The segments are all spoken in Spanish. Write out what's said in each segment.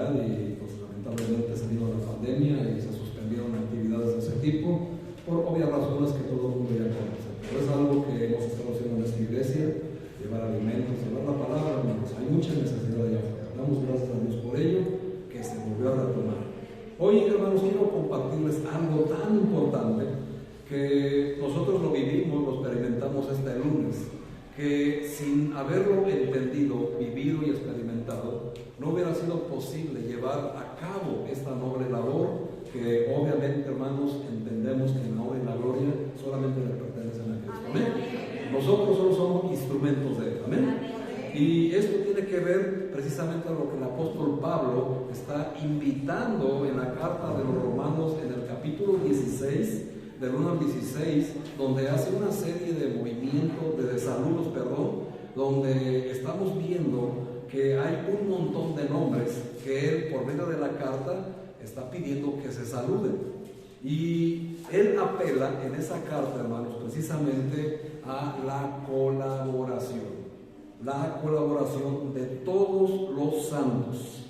normalidad y pues lamentablemente se vino la pandemia y se suspendieron actividades de ese tipo por obvias razones que todo el mundo ya conoce. Pero es algo que hemos estado haciendo en esta iglesia, llevar alimentos, llevar la palabra, hermanos. Hay mucha necesidad allá afuera. Damos gracias a Dios por ello, que se volvió a retomar. Hoy, hermanos, quiero compartirles algo tan importante que nosotros lo vivimos, lo experimentamos este lunes, que sin haberlo entendido, vivido y experimentado, no hubiera sido posible llevar a cabo esta noble labor que obviamente, hermanos, entendemos que la honra y la gloria solamente le pertenecen a Cristo. Amén. Nosotros solo somos instrumentos de Él. Amén. Y esto tiene que ver precisamente a lo que el apóstol Pablo está invitando en la carta de los Romanos en el capítulo 16, del 1 al 16, donde hace una serie de movimientos, de saludos, donde estamos viendo que hay un montón de nombres que él, por medio de la carta, está pidiendo que se saluden. Y él apela en esa carta, hermanos, precisamente a la colaboración de todos los santos.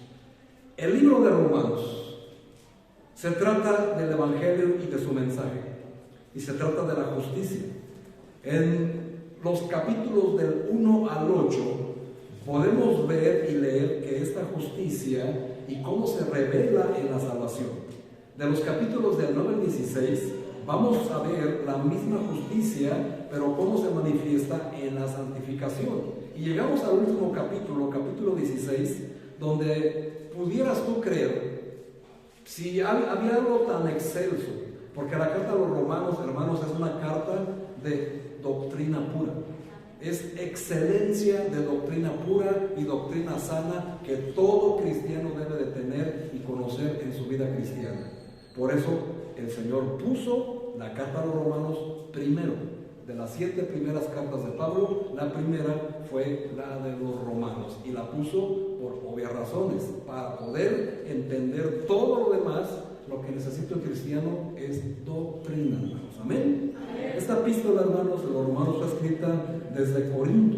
El libro de Romanos se trata del Evangelio y de su mensaje, y se trata de la justicia. En los capítulos del 1 al 8 podemos ver y leer que esta justicia y cómo se revela en la salvación. De los capítulos del 9 al 16 vamos a ver la misma justicia, pero cómo se manifiesta en la santificación. Y llegamos al último capítulo, capítulo 16, donde pudieras tú creer, si había algo tan excelso, porque la carta de los Romanos, hermanos, es una carta de doctrina pura. Es excelencia de doctrina pura y doctrina sana que todo cristiano debe de tener y conocer en su vida cristiana. Por eso el Señor puso la carta a los Romanos primero. De las 7 primeras cartas de Pablo, la primera fue la de los Romanos, y la puso por obvias razones, para poder entender todo lo demás. Lo que necesita el cristiano es doctrina, hermanos. Amén. Esta epístola, hermanos, de los Romanos fue escrita desde Corinto.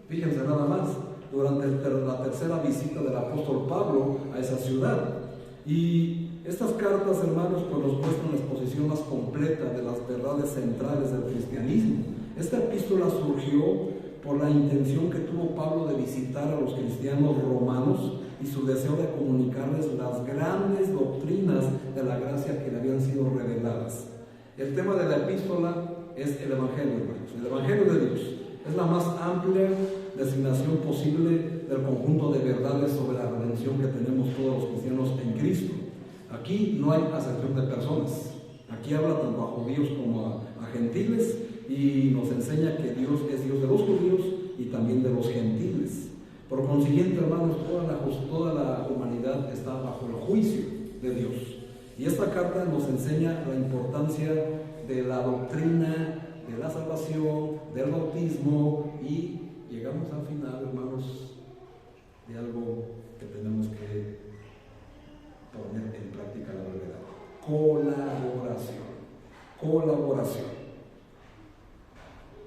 Fíjense nada más, durante la tercera visita del apóstol Pablo a esa ciudad. Y estas cartas, hermanos, pues nos muestran la exposición más completa de las verdades centrales del cristianismo. Esta epístola surgió por la intención que tuvo Pablo de visitar a los cristianos romanos y su deseo de comunicarles las grandes doctrinas de la gracia que le habían sido reveladas. El tema de la epístola es el Evangelio, hermanos. El Evangelio de Dios es la más amplia designación posible del conjunto de verdades sobre la redención que tenemos todos los cristianos en Cristo. Aquí no hay acepción de personas. Aquí habla tanto a judíos como a gentiles, y nos enseña que Dios es Dios de los judíos y también de los gentiles. Por consiguiente, hermanos, toda la humanidad está bajo el juicio de Dios. Y esta carta nos enseña la importancia de la doctrina, de la salvación, del bautismo, y llegamos al final, hermanos, de algo que tenemos que poner en práctica la brevedad. Colaboración.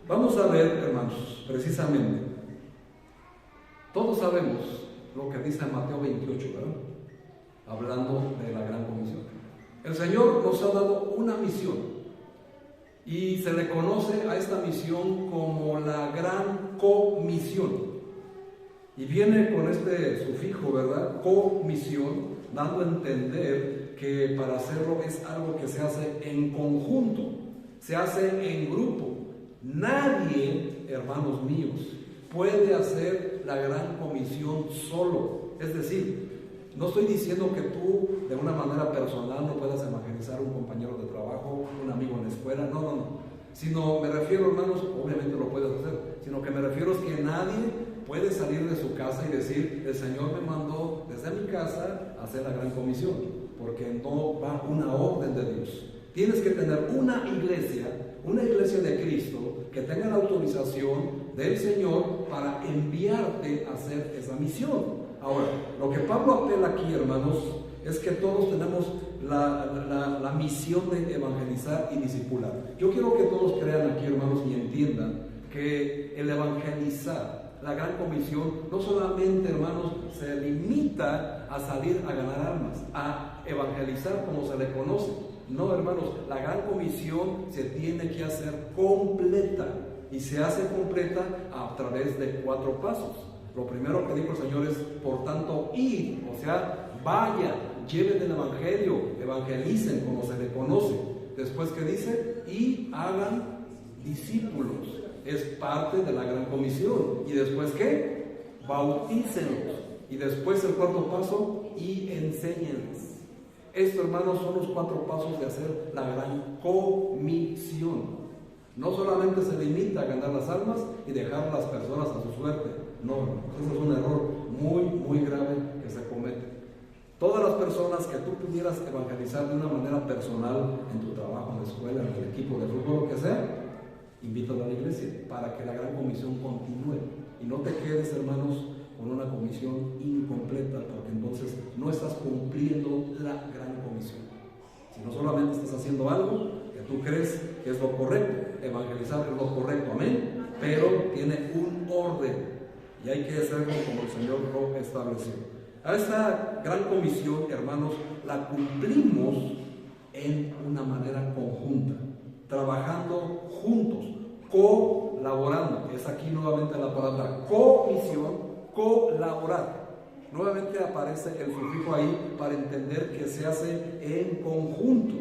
Vamos a ver, hermanos, precisamente, todos sabemos lo que dice Mateo 28, ¿verdad? Hablando de la gran comisión. El Señor nos ha dado una misión, y se le conoce a esta misión como la gran comisión. Y viene con este sufijo, ¿verdad? Comisión, dando a entender que para hacerlo es algo que se hace en conjunto, se hace en grupo. Nadie, hermanos míos, puede hacer la gran comisión solo. Es decir, no estoy diciendo que tú de una manera personal no puedas evangelizar a un compañero de trabajo, un amigo en la escuela, no. Sino me refiero, hermanos, obviamente lo puedes hacer, sino que me refiero es que nadie puede salir de su casa y decir, el Señor me mandó desde mi casa a hacer la gran comisión, porque no va una orden de Dios. Tienes que tener una iglesia de Cristo que tenga la autorización del Señor para enviarte a hacer esa misión. Ahora, lo que Pablo apela aquí, hermanos, es que todos tenemos la misión de evangelizar y discipular. Yo quiero que todos crean aquí, hermanos, y entiendan que el evangelizar, la gran comisión no solamente, hermanos, se limita a salir a ganar almas, a evangelizar como se le conoce. No, hermanos, la gran comisión se tiene que hacer completa, y se hace completa a través de 4 pasos. Lo primero que dijo el Señor es, por tanto, id, o sea, vayan, lleven el evangelio, evangelicen como se le conoce. Después, ¿qué dice? Y hagan discípulos. Es parte de la gran comisión. Y después, ¿qué? Bautícenlos. Y después el 4.º paso, y enséñenles. Estos, hermanos, son los 4 pasos de hacer la gran comisión. No solamente se limita a ganar las almas y dejar a las personas a su suerte. No, ese es un error muy, muy grave que se comete. Todas las personas que tú pudieras evangelizar de una manera personal, en tu trabajo, en la escuela, en el equipo de fútbol, lo que sea, invítalo a la iglesia para que la gran comisión continúe. Y no te quedes, hermanos, con una comisión incompleta, porque entonces no estás cumpliendo la gran comisión. Si no solamente estás haciendo algo que tú crees que es lo correcto, evangelizar es lo correcto, amén, pero tiene un orden y hay que hacerlo como el Señor lo estableció. A esta gran comisión, hermanos, la cumplimos en una manera conjunta, trabajando juntos, colaborando. Es aquí nuevamente la palabra comisión, colaborar. Nuevamente aparece el sufijo ahí para entender que se hace en conjunto.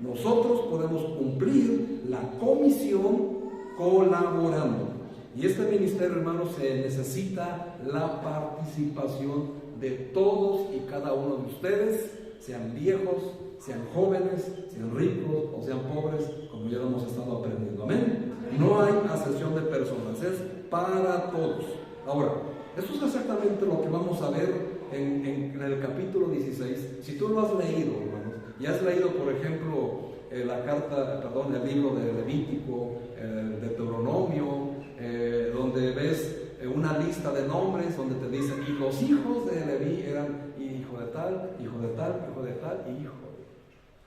Nosotros podemos cumplir la comisión colaborando. Y este ministerio, hermanos, se necesita la participación de todos y cada uno de ustedes, sean viejos, sean jóvenes, sean ricos o sean pobres, como ya lo hemos estado aprendiendo. Amén. No hay acepción de personas, es para todos. Ahora, esto es exactamente lo que vamos a ver en el capítulo 16. Si tú lo has leído, hermanos, y has leído, por ejemplo, el libro de Levítico, de Deuteronomio, donde ves una lista de nombres, donde te dicen, y los hijos de Leví eran hijo de tal, hijo de tal, hijo de tal, y hijo.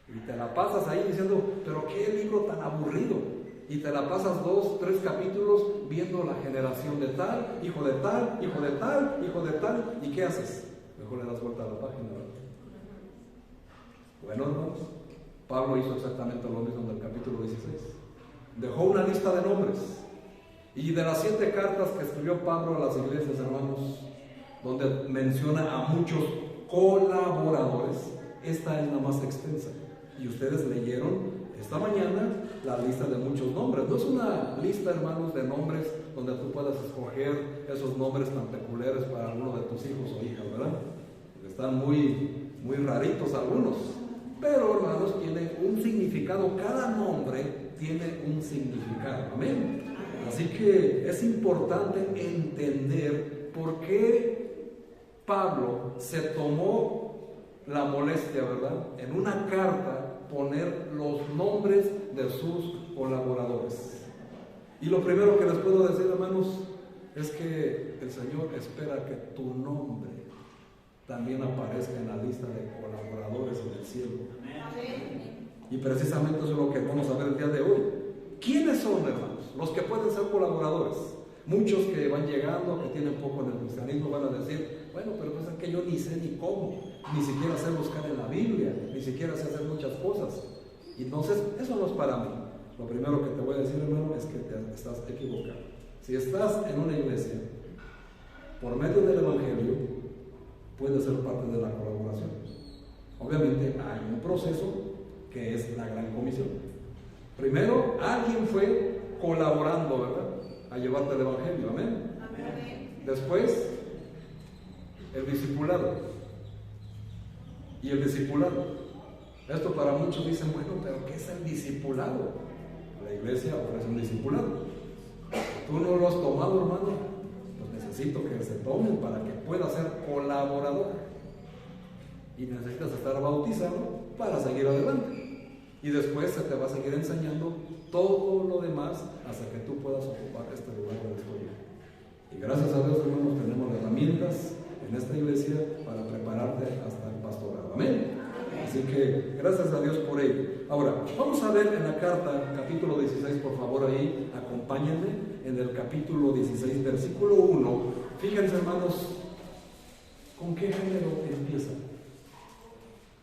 Y te la pasas ahí diciendo, pero qué libro tan aburrido. Y te la pasas 2, 3 capítulos viendo la generación de tal, hijo de tal, hijo de tal, hijo de tal. ¿Y qué haces? Mejor le das vuelta a la página, ¿verdad? Bueno, hermanos, Pablo hizo exactamente lo mismo en el capítulo 16. Dejó una lista de nombres. Y de las 7 cartas que escribió Pablo a las iglesias, hermanos, donde menciona a muchos colaboradores, esta es la más extensa. Y ustedes leyeron esta mañana la lista de muchos nombres. No es una lista, hermanos, de nombres donde tú puedas escoger esos nombres tan peculiares para alguno de tus hijos o hijas, ¿verdad? Están muy, muy raritos algunos. Pero, hermanos, tiene un significado. Cada nombre tiene un significado. Amén. Así que es importante entender por qué Pablo se tomó la molestia, ¿verdad?, en una carta poner los nombres de sus colaboradores. Y lo primero que les puedo decir, hermanos, es que el Señor espera que tu nombre también aparezca en la lista de colaboradores en el cielo. Y precisamente eso es lo que vamos a ver el día de hoy. ¿Quiénes son, hermanos, los que pueden ser colaboradores? Muchos que van llegando, que tienen poco en el cristianismo, van a decir, bueno, pero pues es que yo ni sé ni cómo, ni siquiera sé buscar en la Biblia, ni siquiera sé hacer muchas cosas. Y entonces, eso no es para mí. Lo primero que te voy a decir, hermano, es que te estás equivocado. Si estás en una iglesia, por medio del Evangelio, puedes ser parte de la colaboración. Obviamente hay un proceso que es la gran comisión. Primero, alguien fue colaborando, ¿verdad?, a llevarte el Evangelio, amén. Después, el discipulado. Y el discipulado. Esto para muchos dicen, bueno, pero ¿qué es el discipulado? La iglesia ofrece un discipulado. ¿Tú no lo has tomado, hermano? Pues necesito que se tomen para que puedas ser colaborador. Y necesitas estar bautizado para seguir adelante. Y después se te va a seguir enseñando todo lo demás hasta que tú puedas ocupar este lugar donde estoy yo. Y gracias a Dios, hermanos, tenemos herramientas en esta iglesia para prepararte hasta el pastorado. Amén. Así que gracias a Dios por ello. Ahora, vamos a ver en la carta, capítulo 16, por favor, ahí, acompáñenme. en el capítulo 16, versículo 1, fíjense hermanos, ¿con qué género empieza?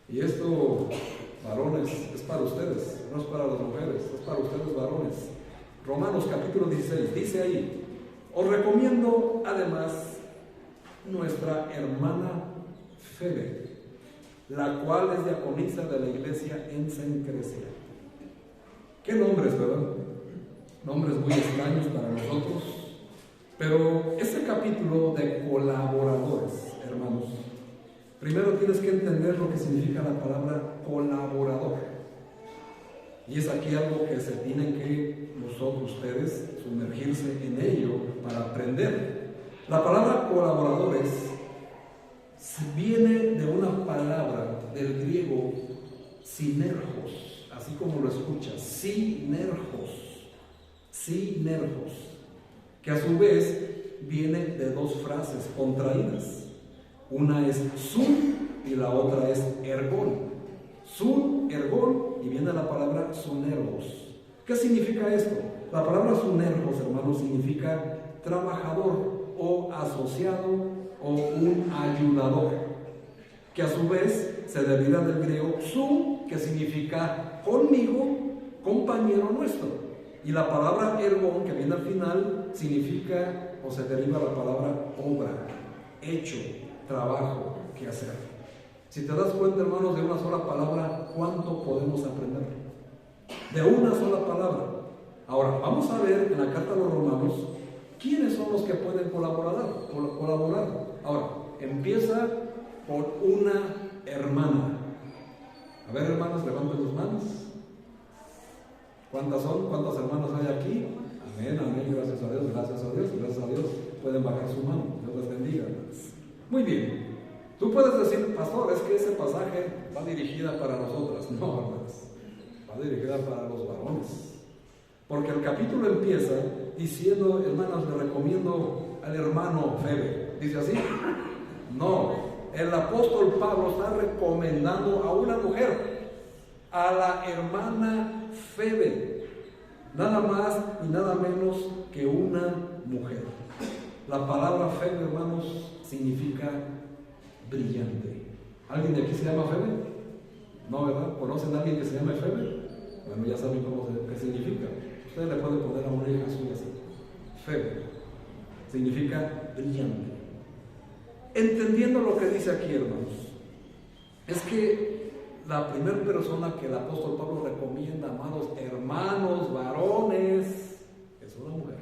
Y esto, varones, es para ustedes, no es para las mujeres, es para ustedes varones. Romanos capítulo 16, dice ahí: os recomiendo además nuestra hermana Febe, la cual es diaconisa de la iglesia en Cencrecia. ¿Qué nombres, verdad? Nombres muy extraños para nosotros, pero este capítulo de colaboradores, hermanos, primero tienes que entender lo que significa la palabra colaborador. Y es aquí algo que se tienen que ustedes sumergirse en ello para aprender. La palabra colaboradores viene de una palabra del griego sinergos, así como lo escuchas, sinergos, que a su vez viene de dos frases contraídas. Una es sun y la otra es ergón. Sun, ergón, y viene la palabra sunergos. ¿Qué significa esto? La palabra sunergos, hermanos, significa trabajador o asociado o un ayudador, que a su vez se deriva del griego su, que significa conmigo, compañero nuestro, y la palabra ergón, que viene al final, significa o se deriva la palabra obra, hecho, trabajo, que hacer. Si te das cuenta, hermanos, de una sola palabra, ¿cuánto podemos aprender? De una sola palabra. Ahora, vamos a ver en la carta a los Romanos quiénes son los que pueden colaborar. Ahora, empieza por una hermana. A ver, hermanas, levanten sus manos. ¿Cuántas son? ¿Cuántas hermanas hay aquí? Amén, amén, gracias a Dios, gracias a Dios, gracias a Dios. Pueden bajar su mano, Dios les bendiga. Muy bien. Tú puedes decir, pastor, es que ese pasaje va dirigida para nosotras. No, hermanas, va dirigida para los varones. Porque el capítulo empieza diciendo, hermanos, le recomiendo al hermano Febe. ¿Dice así? No, el apóstol Pablo está recomendando a una mujer, a la hermana Febe. Nada más y nada menos que una mujer. La palabra Febe, hermanos, significa brillante. ¿Alguien de aquí se llama Febe? No, ¿verdad? ¿Conocen a alguien que se llama Febe? Bueno, ya saben qué significa. Usted le puede poner a una hija suya así. Febe significa brillante. Entendiendo lo que dice aquí, hermanos, es que la primera persona que el apóstol Pablo recomienda, amados hermanos, varones, es una mujer.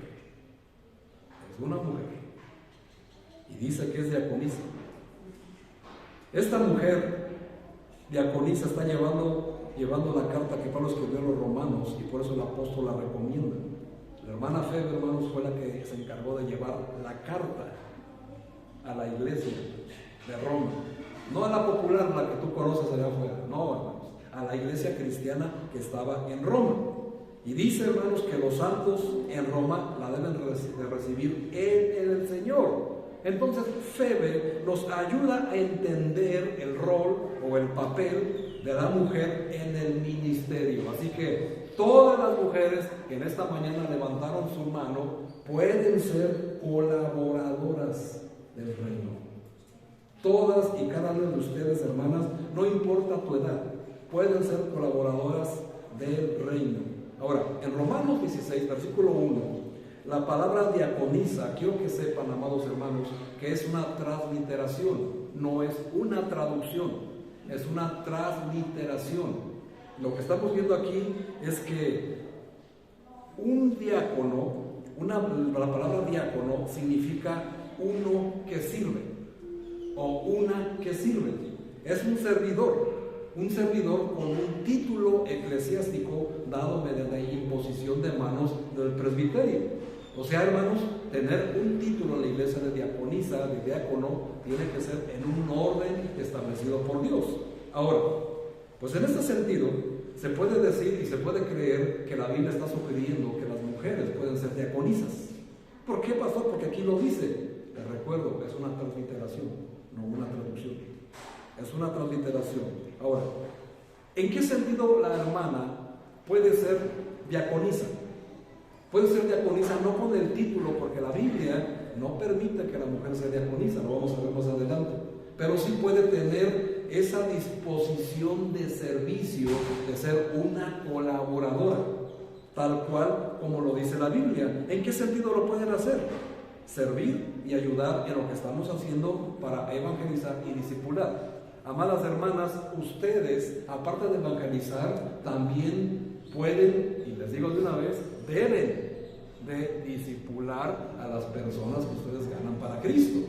Es una mujer. Y dice que es diaconisa. Esta mujer diaconisa está llevando la carta que Pablo escribió a los romanos, y por eso el apóstol la recomienda. La hermana Febe, hermanos, fue la que se encargó de llevar la carta a la iglesia de Roma. No a la popular, la que tú conoces allá afuera, no, hermanos, a la iglesia cristiana que estaba en Roma. Y dice, hermanos, que los santos en Roma la deben de recibir en el Señor. Entonces, Febe nos ayuda a entender el rol o el papel de la mujer en el ministerio. Así que todas las mujeres que en esta mañana levantaron su mano pueden ser colaboradoras del reino. Todas y cada una de ustedes, hermanas, no importa tu edad, pueden ser colaboradoras del reino. Ahora, en Romanos 16, versículo 1, la palabra diaconisa, quiero que sepan, amados hermanos, que es una transliteración, no es una traducción, es una transliteración. Lo que estamos viendo aquí es que un diácono, la palabra diácono significa uno que sirve o una que sirve. Es un servidor con un título eclesiástico dado mediante imposición de manos del presbiterio. O sea, hermanos, tener un título en la iglesia de diaconisa, de diácono, tiene que ser en un orden establecido por Dios. Ahora, pues en este sentido, se puede decir y se puede creer que la Biblia está sugiriendo que las mujeres pueden ser diaconisas. ¿Por qué, pastor? Porque aquí lo dice. Les recuerdo, es una transliteración, no una traducción. Es una transliteración. Ahora, ¿en qué sentido la hermana puede ser diaconisa? Puede ser diaconisa no con el título, porque la Biblia no permite que la mujer sea diaconisa, lo vamos a ver más adelante, pero sí puede tener esa disposición de servicio, de ser una colaboradora, tal cual como lo dice la Biblia. ¿En qué sentido lo pueden hacer? Servir y ayudar en lo que estamos haciendo para evangelizar y discipular. Amadas hermanas, ustedes, aparte de evangelizar, también pueden, y les digo de una vez, deben de discipular a las personas que ustedes ganan para Cristo.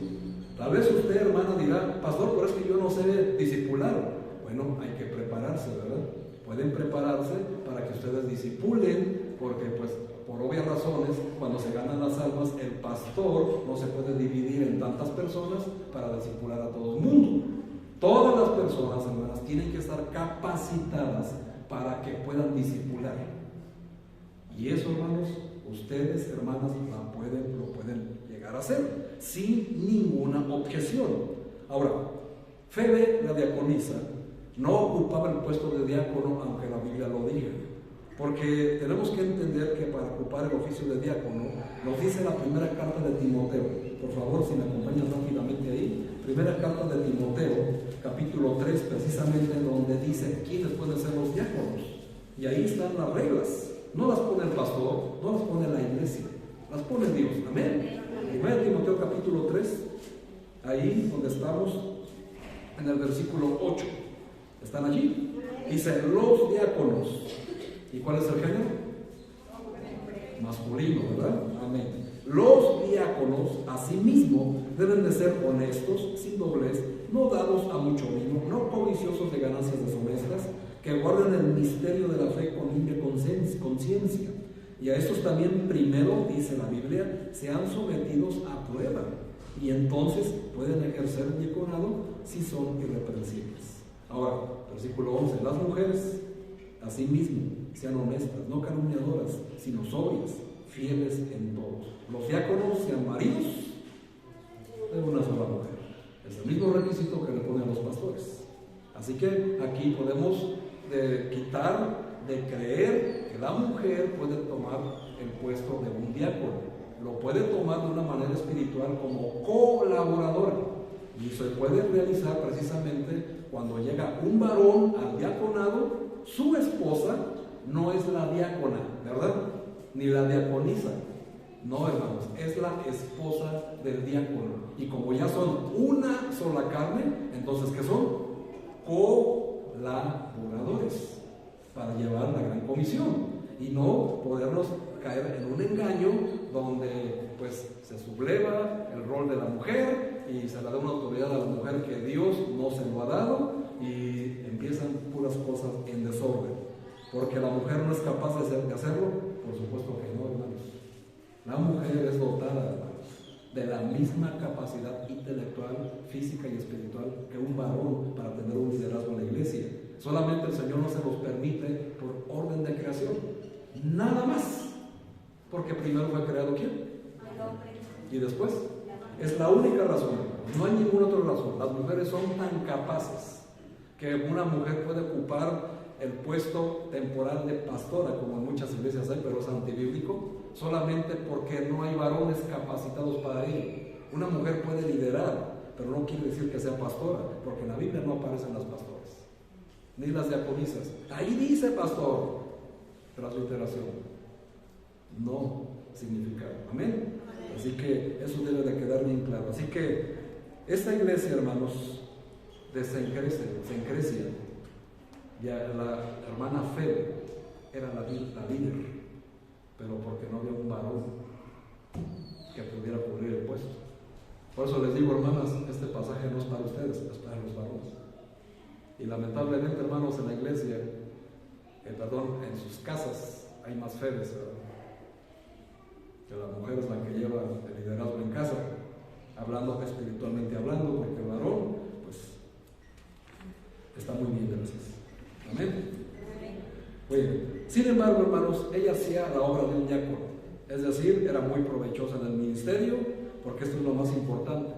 Tal vez usted, hermana, dirá: pastor, pero es que yo no sé discipular. Bueno, hay que prepararse, ¿verdad? Pueden prepararse para que ustedes discipulen, porque pues por obvias razones, cuando se ganan las almas, el pastor no se puede dividir en tantas personas para discipular a todo el mundo. Todas las personas, hermanas, tienen que estar capacitadas para que puedan discipular. Y eso, hermanos, ustedes, hermanas, lo pueden llegar a hacer sin ninguna objeción. Ahora, Febe, la diaconisa, no ocupaba el puesto de diácono, aunque la Biblia lo diga, porque tenemos que entender que para ocupar el oficio de diácono, nos dice la primera carta de Timoteo. Por favor, si me acompañan rápidamente ahí, primera carta de Timoteo, capítulo 3, precisamente donde dice quiénes pueden ser los diáconos. Y ahí están las reglas. No las pone el pastor, no las pone la iglesia, las pone Dios. Amén. Primera Timoteo capítulo 3, ahí donde estamos, en el versículo 8. ¿Están allí? Dice: los diáconos. ¿Y cuál es el género? Masculino, ¿verdad? Amén. Los diáconos, asimismo, deben de ser honestos, sin doblez, no dados a mucho vino, no codiciosos de ganancias deshonestas, que guarden el misterio de la fe con limpia conciencia. Y a estos también primero, dice la Biblia, sean sometidos a prueba, y entonces pueden ejercer el diaconado si son irreprensibles. Ahora, versículo 11: las mujeres, asimismo, sean honestas, no calumniadoras, sino sobrias, fieles en todo. Los diáconos sean maridos de una sola mujer. Es el mismo requisito que le ponen a los pastores. Así que aquí podemos quitar de creer que la mujer puede tomar el puesto de un diácono. Lo puede tomar de una manera espiritual como colaboradora, y se puede realizar precisamente cuando llega un varón al diaconado. Su esposa no es la diácona, ¿verdad? Ni la diaconisa. No, hermanos, es la esposa del diácono. Y como ya son una sola carne, entonces ¿qué son? Colaboradores para llevar la gran comisión, y no podernos caer en un engaño donde pues se subleva el rol de la mujer y se le da una autoridad a la mujer que Dios no se lo ha dado, y empiezan puras cosas en desorden. Porque la mujer no es capaz de hacerlo. Por supuesto que no, hermanos. La mujer es dotada, hermanos, de la misma capacidad intelectual, física y espiritual que un varón para tener un liderazgo en la iglesia. Solamente el Señor no se los permite por orden de creación, nada más, porque primero fue creado ¿quién? El hombre. Y después, es la única razón, no hay ninguna otra razón. Las mujeres son tan capaces que una mujer puede ocupar el puesto temporal de pastora, como en muchas iglesias hay, pero es antibíblico, solamente porque no hay varones capacitados para ello. Una mujer puede liderar, pero no quiere decir que sea pastora, porque en la Biblia no aparecen las pastoras, ni las diaconisas. Ahí dice pastor, transliteración, no significado. Amén. Así que eso debe de quedar bien claro. Así que esta iglesia, hermanos, se encrecia. Ya la hermana Febe era la líder, pero porque no había un varón que pudiera cubrir el puesto. Por eso les digo, hermanas, este pasaje no es para ustedes, es para los varones. Y lamentablemente, hermanos, en la iglesia, en sus casas hay más Febes, que la mujer es la que lleva el liderazgo en casa, hablando espiritualmente hablando, porque el varón, pues, está muy bien, gracias. Amén. Bueno, sin embargo, hermanos, ella hacía la obra de un diácono, es decir, era muy provechosa en el ministerio, porque esto es lo más importante.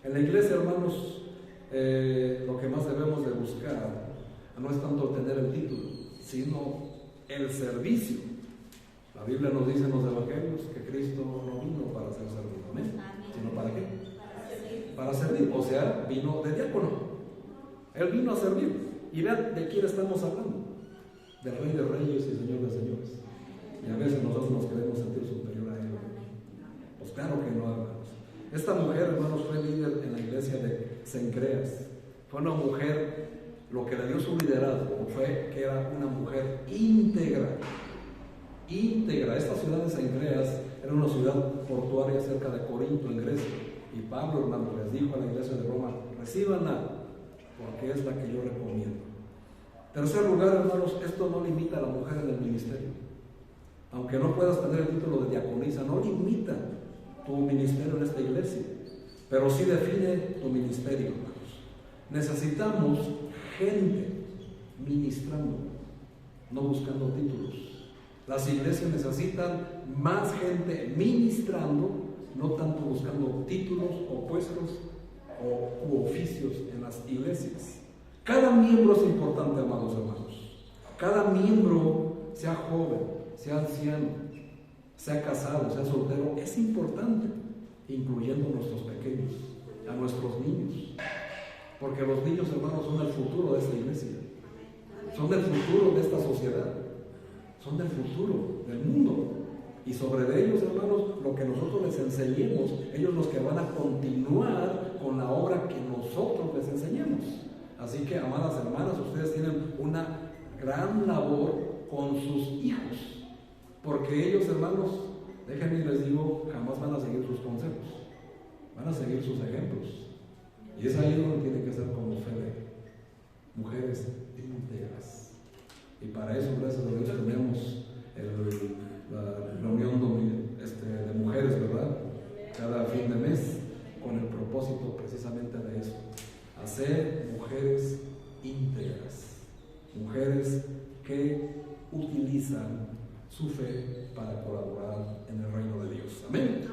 En la iglesia, hermanos, lo que más debemos de buscar no es tanto tener el título, sino el servicio. La La Biblia nos dice en los evangelios que Cristo no vino para ser servido, ¿amén? ¿Sino para qué? Para servir, o sea, vino de diácono. Él vino a servir. Y vean de quién estamos hablando: del Rey de Reyes y Señor de Señores. Y a veces nosotros nos queremos sentir superior a Él. Pues claro que no, hermanos. Esta mujer, hermanos, fue líder en la iglesia de Cencreas. Fue una mujer, lo que le dio su liderazgo fue que era una mujer íntegra. Íntegra. Esta ciudad de Cencreas era una ciudad portuaria cerca de Corinto, en Grecia. Y Pablo, hermano, les dijo a la iglesia de Roma: recíbanla, porque es la que yo recomiendo. Tercer lugar, hermanos, esto no limita a la mujer en el ministerio. Aunque no puedas tener el título de diaconisa, no limita tu ministerio en esta iglesia, pero sí define tu ministerio, hermanos. Necesitamos gente ministrando, no buscando títulos. Las iglesias necesitan más gente ministrando, no tanto buscando títulos o puestos u oficios en las iglesias. Cada miembro es importante, amados hermanos. Cada miembro, sea joven, sea anciano, sea casado, sea soltero, es importante, incluyendo a nuestros pequeños, a nuestros niños. Porque los niños, hermanos, son el futuro de esta iglesia, son el futuro de esta sociedad, son el futuro del mundo. Y sobre ellos, hermanos, lo que nosotros les enseñemos, ellos los que van a continuar con la obra que nosotros les enseñemos. Así que, amadas hermanas, ustedes tienen una gran labor con sus hijos, porque ellos, hermanos, déjenme y les digo, jamás van a seguir sus consejos, van a seguir sus ejemplos. Y es ahí donde tiene que ser como Fede, mujeres íntegras. Y para eso, gracias a Dios, tenemos la reunión de mujeres, ¿verdad? Cada fin de mes, con el propósito precisamente de eso: hacer mujeres íntegras, mujeres que utilizan su fe para colaborar en el reino de Dios. Amén.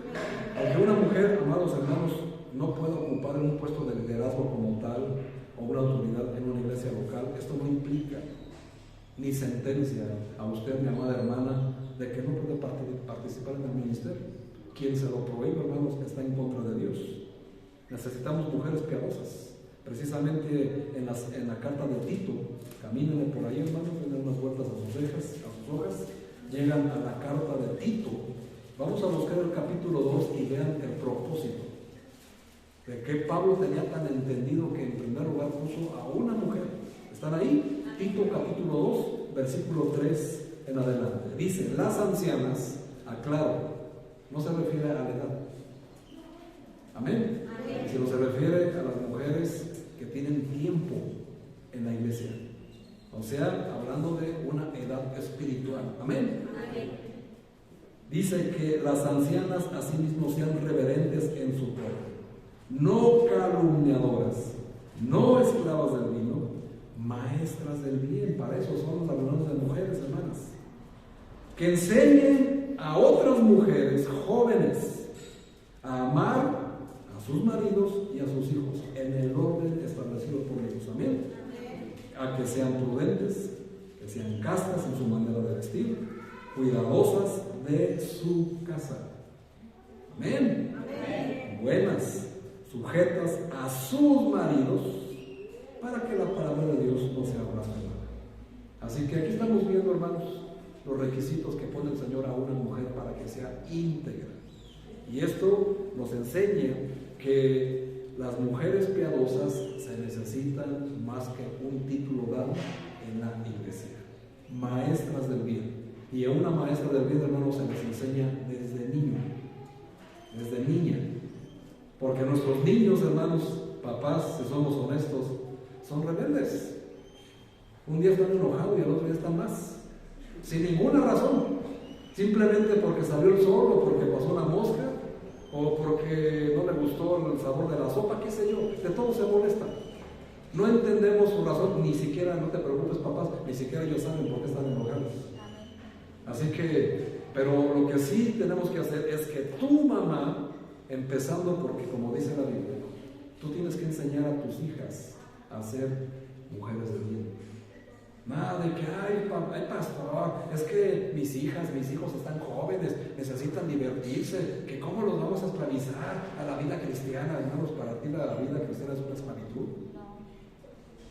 Aunque una mujer, amados hermanos, no pueda ocupar un puesto de liderazgo como tal o una autoridad en una iglesia local, esto no implica ni sentencia a usted, mi amada hermana, de que no puede participar en el ministerio. Quien se lo prohíbe, hermanos, está en contra de Dios. Necesitamos mujeres piadosas. Precisamente en la carta de Tito, camínenle por ahí, hermanos, den unas vueltas a sus hojas, llegan a la carta de Tito. Vamos a buscar el capítulo 2 y vean el propósito de que Pablo tenía tan entendido que en primer lugar puso a una mujer. ¿Están ahí? Tito capítulo 2, versículo 3 en adelante. Dice: las ancianas, aclaro, no se refiere a la edad. Amén. Sino se refiere a las mujeres que tienen tiempo en la iglesia. O sea, hablando de una edad espiritual. Amén. Dice que las ancianas asimismo sean reverentes en su cuerpo, no calumniadoras, no esclavas del vino, maestras del bien. Para eso son las reuniones de mujeres, hermanas, que enseñen a otras mujeres jóvenes a amar a sus maridos y a sus hijos en el orden establecido por Dios. Amén. A que sean prudentes, que sean castas en su manera de vestir, cuidadosas de su casa. Amén. Buenas, sujetas a sus maridos, para que la palabra de Dios no sea blasfemada. Así que aquí estamos viendo, hermanos, los requisitos que pone el Señor a una mujer para que sea íntegra. Y esto nos enseña que las mujeres piadosas se necesitan más que un título dado en la iglesia. Maestras del bien. Y a una maestra del bien, hermanos, se les enseña desde niño, desde niña. Porque nuestros niños, hermanos, papás, si somos honestos, son rebeldes. Un día están enojados y el otro día están más, sin ninguna razón, simplemente porque salió el sol o porque pasó una mosca o porque no le gustó el sabor de la sopa, qué sé yo. De todo se molesta. No entendemos su razón, ni siquiera, no te preocupes, papás, ni siquiera ellos saben por qué están enojados. Así que, pero lo que sí tenemos que hacer es que tu mamá, empezando porque, como dice la Biblia, tú tienes que enseñar a tus hijas a ser mujeres de bien. Nada de que, ay pastor, es que mis hijos están jóvenes, necesitan divertirse, que cómo los vamos a esclavizar a la vida cristiana, hermanos. Para ti la vida cristiana es una esclavitud.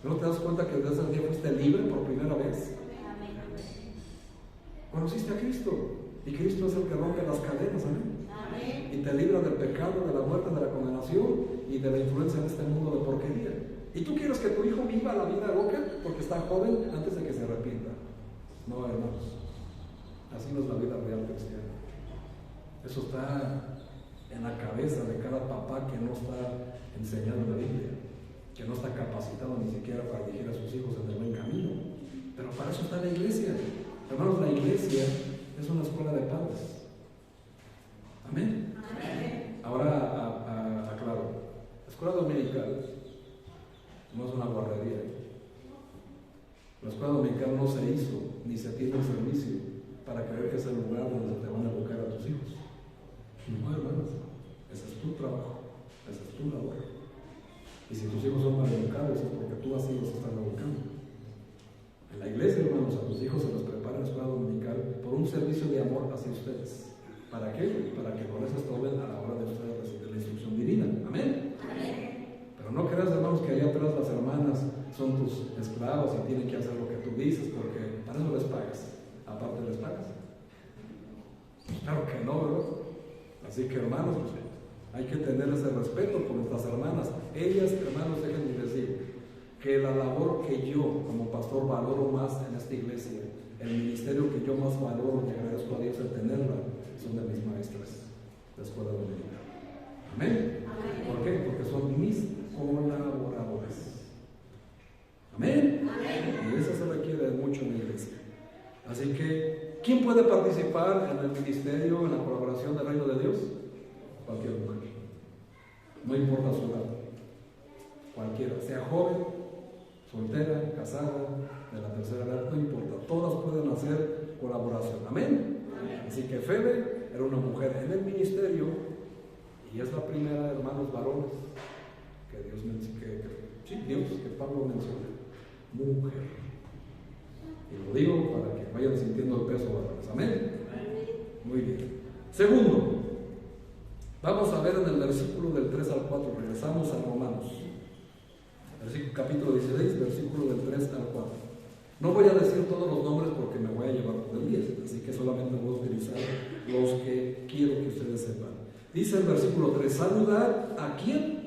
¿No te das cuenta que desde ese día fuiste libre por primera vez? Conociste a Cristo, y Cristo es el que rompe las cadenas, amén. Y te libra del pecado, de la muerte, de la condenación y de la influencia de este mundo de porquería. ¿Y tú quieres que tu hijo viva la vida loca porque está joven antes de que se arrepienta? No, hermanos, así no es la vida real cristiana. Eso está en la cabeza de cada papá que no está enseñando la Biblia, que no está capacitado ni siquiera para dirigir a sus hijos en el buen camino. Pero para eso está la iglesia. Hermanos, la iglesia es una escuela de padres. Amén. Ahora aclaro, la escuela dominical no es una guardería. La escuela dominical no se hizo ni se tiene un servicio para creer que es el lugar donde te van a educar a tus hijos. No, hermanos, ese es tu trabajo, esa es tu labor. Y si tus hijos son mal educados es porque tú así los estás educando. En la iglesia, hermanos, a tus hijos se los prepara en la escuela dominical por un servicio de amor hacia ustedes. ¿Para qué? Para que con eso tomen a la hora de ustedes recibir la instrucción divina. Amén. Pero no creas, hermanos, que allá atrás las hermanas son tus esclavos y tienen que hacer lo que tú dices, porque para eso les pagas. Aparte les pagas. Claro que no, ¿verdad? Así que, hermanos, pues, hay que tener ese respeto por nuestras hermanas. Ellas, hermanos, déjenme decir que la labor que yo como pastor valoro más en esta iglesia, el ministerio que yo más valoro y agradezco a Dios el tenerla, son de mis maestras de escuela dominical. Amén. ¿Por qué? Porque son mis colaboradores. Amén. Y eso se requiere mucho en la iglesia. Así que, ¿quién puede participar en el ministerio, en la colaboración del reino de Dios? Cualquier mujer. No importa su edad. Cualquiera, sea joven, soltera, casada, de la tercera edad, no importa. Todas pueden hacer colaboración. Amén. Así que Febe era una mujer en el ministerio y es la primera, hermanos varones, que que Pablo menciona. Mujer. Y lo digo para que vayan sintiendo el peso varones. Amén. Muy bien. Segundo, vamos a ver en el versículo del 3 al 4, regresamos a Romanos. Capítulo 16, versículo del 3 al 4. No voy a decir todos los nombres porque me voy a llevar por el 10, así que solamente voy a utilizar los que quiero que ustedes sepan. Dice el versículo 3: saludad a quién?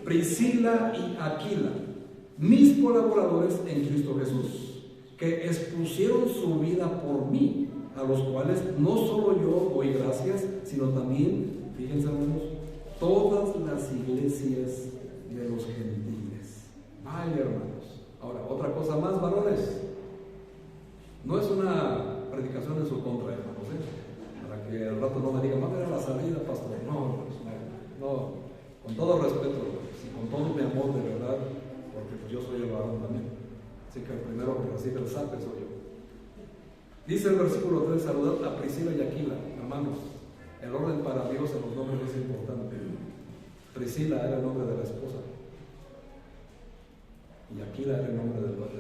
Priscila y Aquila, mis colaboradores en Cristo Jesús, que expusieron su vida por mí, a los cuales no solo yo doy gracias, sino también, fíjense hermanos, todas las iglesias de los gentiles. Ay, hermanos. Ahora, otra cosa más, varones. No es una predicación en su contra, hermanos, para que al rato no me digan, vamos a ver a la salida, pastor. No, con todo respeto, y con todo mi amor de verdad, porque pues yo soy el varón también. Así que el primero que recibe el sape soy yo. Dice el versículo 3: saludad a Priscila y Aquila. Hermanos, el orden para Dios en los nombres es importante. Priscila era el nombre de la esposa y Aquila era el nombre de la esposa.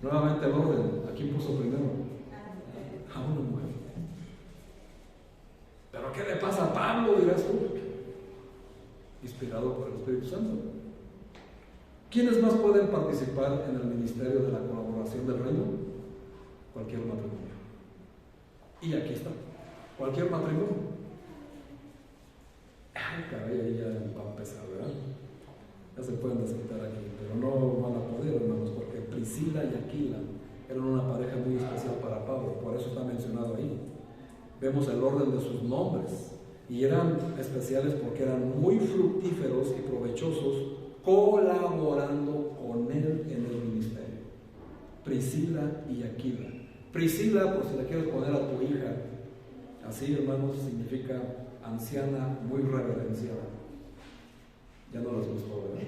Nuevamente el orden, ¿a quién puso primero? A una mujer. ¿Pero qué le pasa a Pablo? Dirás tú. Inspirado por el Espíritu Santo. ¿Quiénes más pueden participar en el ministerio de la colaboración del reino? Cualquier matrimonio. Y aquí está, cualquier matrimonio. Ay, caray, ahí ya va a empezar, ¿verdad? Ya se pueden desquitar aquí, pero no van a poder, hermanos, porque Priscila y Aquila eran una pareja muy especial para Pablo, por eso está mencionado ahí. Vemos el orden de sus nombres, y eran especiales porque eran muy fructíferos y provechosos, colaborando con él en el ministerio. Priscila y Aquila. Priscila, por si la quieres poner a tu hija, así, hermanos, significa anciana muy reverenciada. Ya no les gustó, ¿verdad?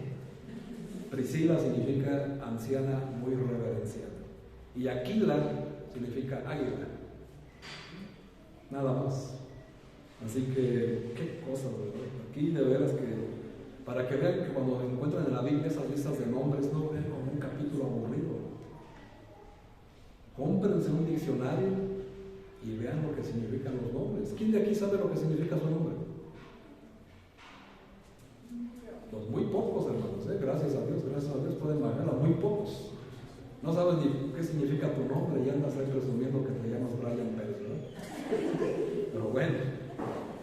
Priscila significa anciana muy reverenciada. Y Aquila significa águila. Nada más. Así que, qué cosas, ¿verdad? Aquí de veras que, para que vean que cuando encuentran en la Biblia esas listas de nombres, no ven como un capítulo aburrido. métanse en un diccionario y vean lo que significan los nombres. ¿Quién de aquí sabe lo que significa su nombre? Los muy pocos, hermanos, gracias a Dios pueden bajarla, muy pocos. No sabes ni qué significa tu nombre y andas ahí presumiendo que te llamas Brian Pérez, ¿verdad? Pero bueno,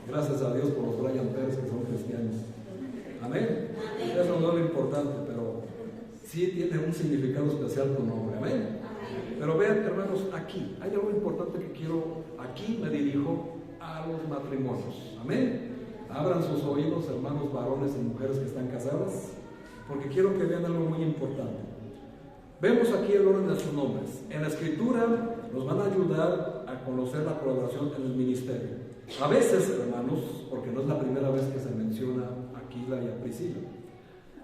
gracias a Dios por los Brian Pérez que son cristianos. Amén. Eso no es lo importante, pero sí tiene un significado especial tu nombre. Amén. Pero vean, hermanos, aquí hay algo importante que quiero, aquí me dirijo a los matrimonios. Amén. Abran sus oídos, hermanos varones y mujeres que están casadas, porque quiero que vean algo muy importante. Vemos aquí el orden de sus nombres. En la escritura nos van a ayudar a conocer la colaboración en el ministerio. A veces, hermanos, porque no es la primera vez que se menciona a Aquila y a Priscila,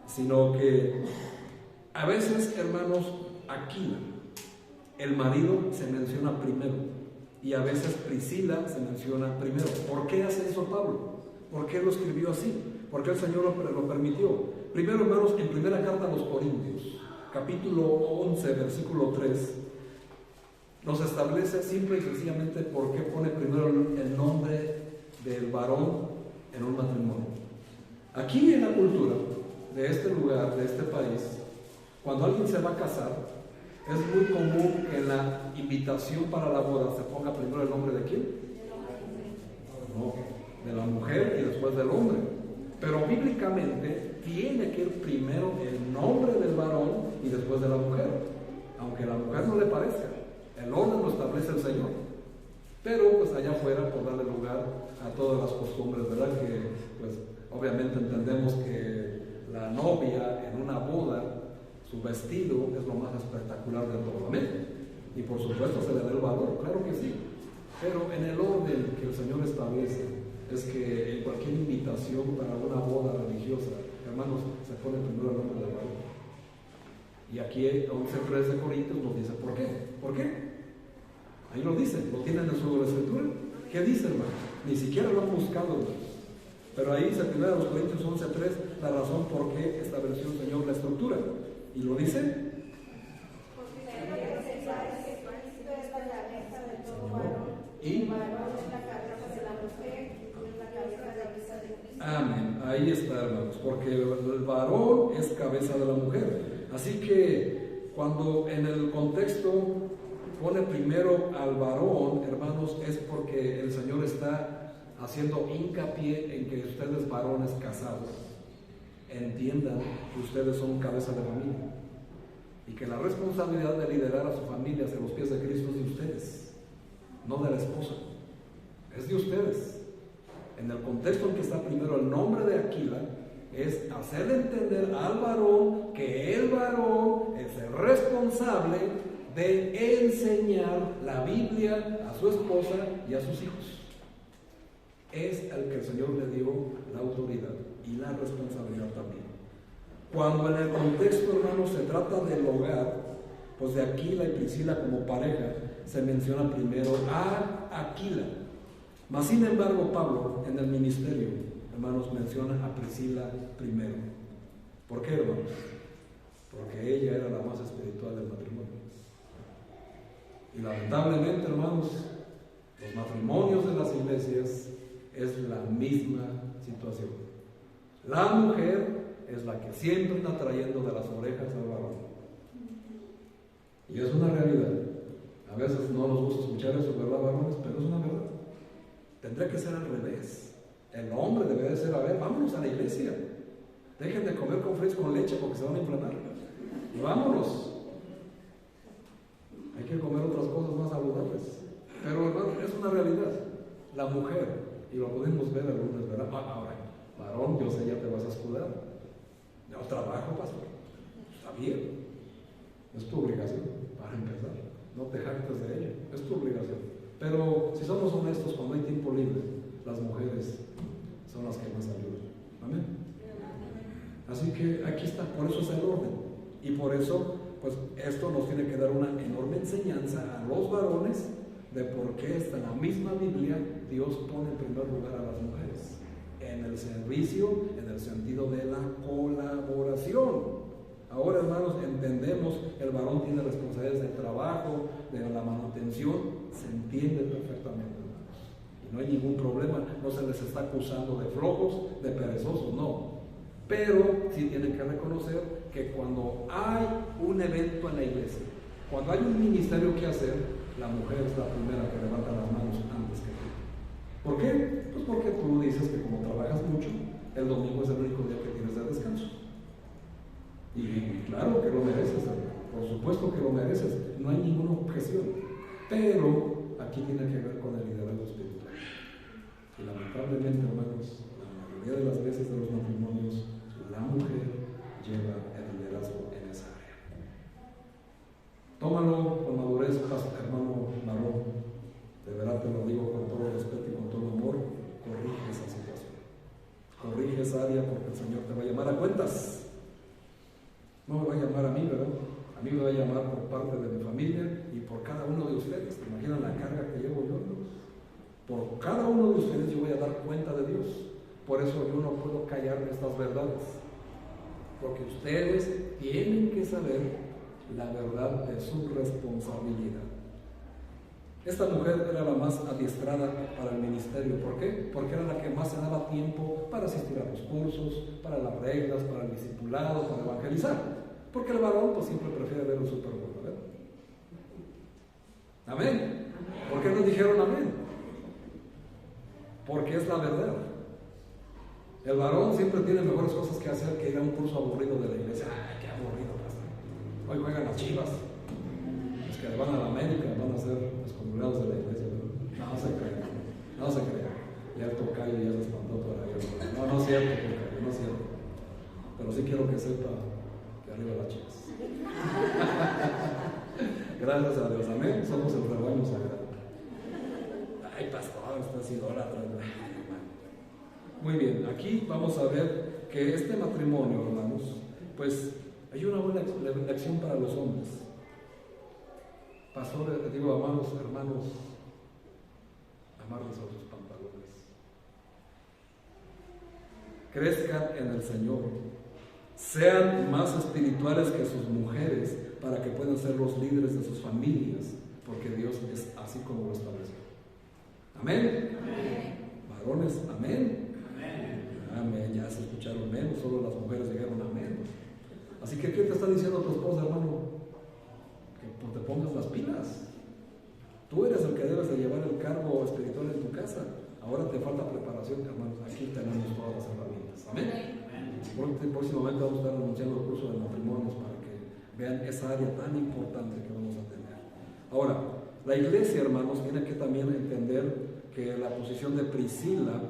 sino que a veces, hermanos, Aquila, el marido, se menciona primero, y a veces Priscila se menciona primero. ¿Por qué hace eso Pablo? ¿Por qué lo escribió así? ¿Por qué el Señor lo permitió? Primero, hermanos, en primera carta a los Corintios, capítulo 11, versículo 3, nos establece simple y sencillamente por qué pone primero el nombre del varón en un matrimonio. Aquí en la cultura de este lugar, de este país, cuando alguien se va a casar, es muy común que en la invitación para la boda se ponga primero el nombre de quién? No, de la mujer y después del hombre. Pero bíblicamente tiene que ir primero el nombre del varón y después de la mujer, aunque a la mujer no le parezca. El orden lo establece el Señor, pero pues allá afuera, por darle lugar a todas las costumbres, ¿verdad? Que pues obviamente entendemos que la novia en una boda, su vestido es lo más espectacular de todo. Amén. Y por supuesto se le da el valor, claro que sí, pero en el orden que el Señor establece es que en cualquier invitación para una boda religiosa, hermanos, se pone primero el nombre del varón. Y aquí 11:3 de Corintios nos dice ¿por qué? ¿Por qué? Ahí lo dice, lo tienen en su escritura. ¿Qué dice, hermano? Ni siquiera lo han buscado, hermanos. Pero ahí dice primero los Corintios 11:3 la razón por qué estableció el Señor la estructura. Y lo dice. Porque Cristo es la cabeza de todo varón, y el varón es la cabeza de la mujer, y es la cabeza de Cristo. Amén. Ahí está, hermanos, porque el varón es cabeza de la mujer. Así que cuando en el contexto pone primero al varón, hermanos, es porque el Señor está haciendo hincapié en que ustedes varones casados entiendan que ustedes son cabeza de familia y que la responsabilidad de liderar a su familia hacia los pies de Cristo es de ustedes, no de la esposa, es de ustedes. En el contexto en que está primero el nombre de Aquila, es hacerle entender al varón que el varón es el responsable de enseñar la Biblia a su esposa y a sus hijos. Es al que el Señor le dio la autoridad y la responsabilidad también. Cuando en el contexto, hermanos, se trata del hogar, pues de Aquila y Priscila como pareja, se menciona primero a Aquila. Mas sin embargo, Pablo en el ministerio, hermanos, menciona a Priscila primero. ¿Por qué, hermanos? Porque ella era la más espiritual del matrimonio. Y lamentablemente, hermanos, los matrimonios de las iglesias es la misma situación. La mujer es la que siempre está trayendo de las orejas al varón. Y es una realidad. A veces no nos gusta escuchar eso, ¿verdad, varones? Pero es una verdad. Tendría que ser al revés. El hombre debe de ser, a ver, vámonos a la iglesia. Dejen de comer confres con leche porque se van a inflamar. Y vámonos. Hay que comer otras cosas más saludables. Pero, hermano, es una realidad. La mujer, y lo podemos ver algunas, ¿verdad? Ahora, varón, yo sé, ya te vas a escudar. Yo trabajo, pastor. Está bien. Es tu obligación, para empezar. No te jactes de ella. Es tu obligación. Pero si somos honestos, cuando hay tiempo libre, las mujeres son las que más ayudan. Amén. Así que aquí está, por eso es el orden. Y por eso, pues esto nos tiene que dar una enorme enseñanza a los varones de por qué está en la misma Biblia Dios pone en primer lugar a las mujeres. En el servicio, en el sentido de la colaboración. Ahora, hermanos, entendemos el varón tiene responsabilidades del trabajo, de la manutención, se entiende perfectamente, hermanos. Y no hay ningún problema, no se les está acusando de flojos, de perezosos, no. Pero sí tienen que reconocer que cuando hay un evento en la iglesia, cuando hay un ministerio que hacer, la mujer es la primera que levanta las manos antes que tú. ¿Por qué? Pues porque tú dices que como trabajas mucho, el domingo es el único día que tienes de descanso. Y claro que lo mereces, por supuesto que lo mereces, no hay ninguna objeción. Pero aquí tiene que ver con el liderazgo espiritual. Y lamentablemente, hermanos, la mayoría de las veces de los matrimonios, la mujer lleva el liderazgo en esa área. Tómalo con madurez, hermano varón. De verdad te lo digo con todo respeto y con todo amor, corrige esa situación. Corrige esa área porque el Señor te va a llamar a cuentas. No me va a llamar a mí, ¿verdad? A mí me va a llamar por parte de mi familia y por cada uno de ustedes. ¿Te imaginan la carga que llevo yo? Por cada uno de ustedes yo voy a dar cuenta de Dios. Por eso yo no puedo callarme estas verdades. Porque ustedes tienen que saber la verdad de su responsabilidad. Esta mujer era la más adiestrada para el ministerio. ¿Por qué? Porque era la que más se daba tiempo para asistir a los cursos, para las reglas, para el discipulado, para evangelizar. Porque el varón pues siempre prefiere ver un Super Bowl, ¿verdad? ¿Amén? ¿Por qué nos dijeron amén? Porque es la verdad. El varón siempre tiene mejores cosas que hacer que ir a un curso aburrido de la iglesia. ¡Ay, qué aburrido, pastor! Hoy juegan las Chivas. Los que van a la América van a ser excomulgados de la iglesia, ¿verdad? No se crea, no se crea. Ya el tocayo ya se espantó por ahí. No, no es cierto, tocayo, no es cierto. Pero sí quiero que sepa que arriba las Chivas. Gracias a Dios, amén. Somos el rebaño sagrado. Ay, pastor, estás idólatra. Muy bien, aquí vamos a ver que este matrimonio, hermanos, pues hay una buena lección para los hombres. Pastor, digo, amados hermanos, amarles a sus pantalones. Crezcan en el Señor. Sean más espirituales que sus mujeres para que puedan ser los líderes de sus familias, porque Dios es así como lo estableció. Amén. Amén. Varones, amén. Amén, ya se escucharon menos, solo las mujeres dijeron amén. Así que, ¿qué te está diciendo tu esposa, hermano? Que te pongas las pilas. Tú eres el que debes de llevar el cargo espiritual en tu casa. Ahora te falta preparación, hermanos. Aquí tenemos todas las herramientas. Amén. Próximamente vamos a estar anunciando el curso de matrimonios para que vean esa área tan importante que vamos a tener. Ahora, la iglesia, hermanos, tiene que también entender que la posición de Priscila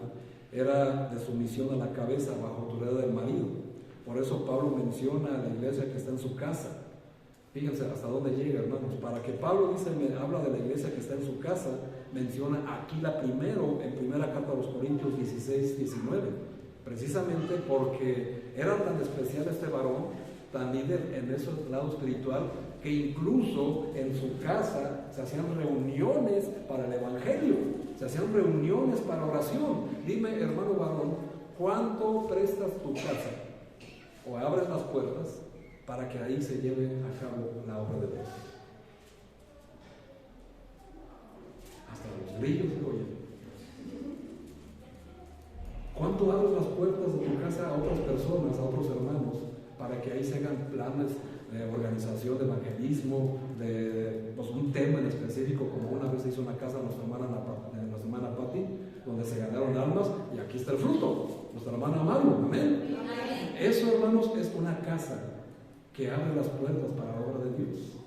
era de sumisión a la cabeza bajo autoridad del marido. Por eso Pablo menciona a la iglesia que está en su casa. Fíjense hasta dónde llega, hermanos. Para que Pablo habla de la iglesia que está en su casa, menciona aquí en primera carta a los Corintios 16, 19. Precisamente porque era tan especial este varón, tan líder en ese lado espiritual, que incluso en su casa se hacían reuniones para el evangelio, se hacían reuniones para oración. Dime, hermano varón, ¿cuánto prestas tu casa o abres las puertas para que ahí se lleve a cabo la obra de Dios? Hasta los grillos se oyen. ¿Cuánto abres las puertas de tu casa a otras personas, a otros hermanos, para que ahí se hagan planes de organización, de evangelismo, de pues, un tema en específico, como una vez se hizo una casa nuestra hermana Patti, donde se ganaron almas, y aquí está el fruto, nuestra hermana Maru, amén. Eso, hermanos, es una casa que abre las puertas para la obra de Dios.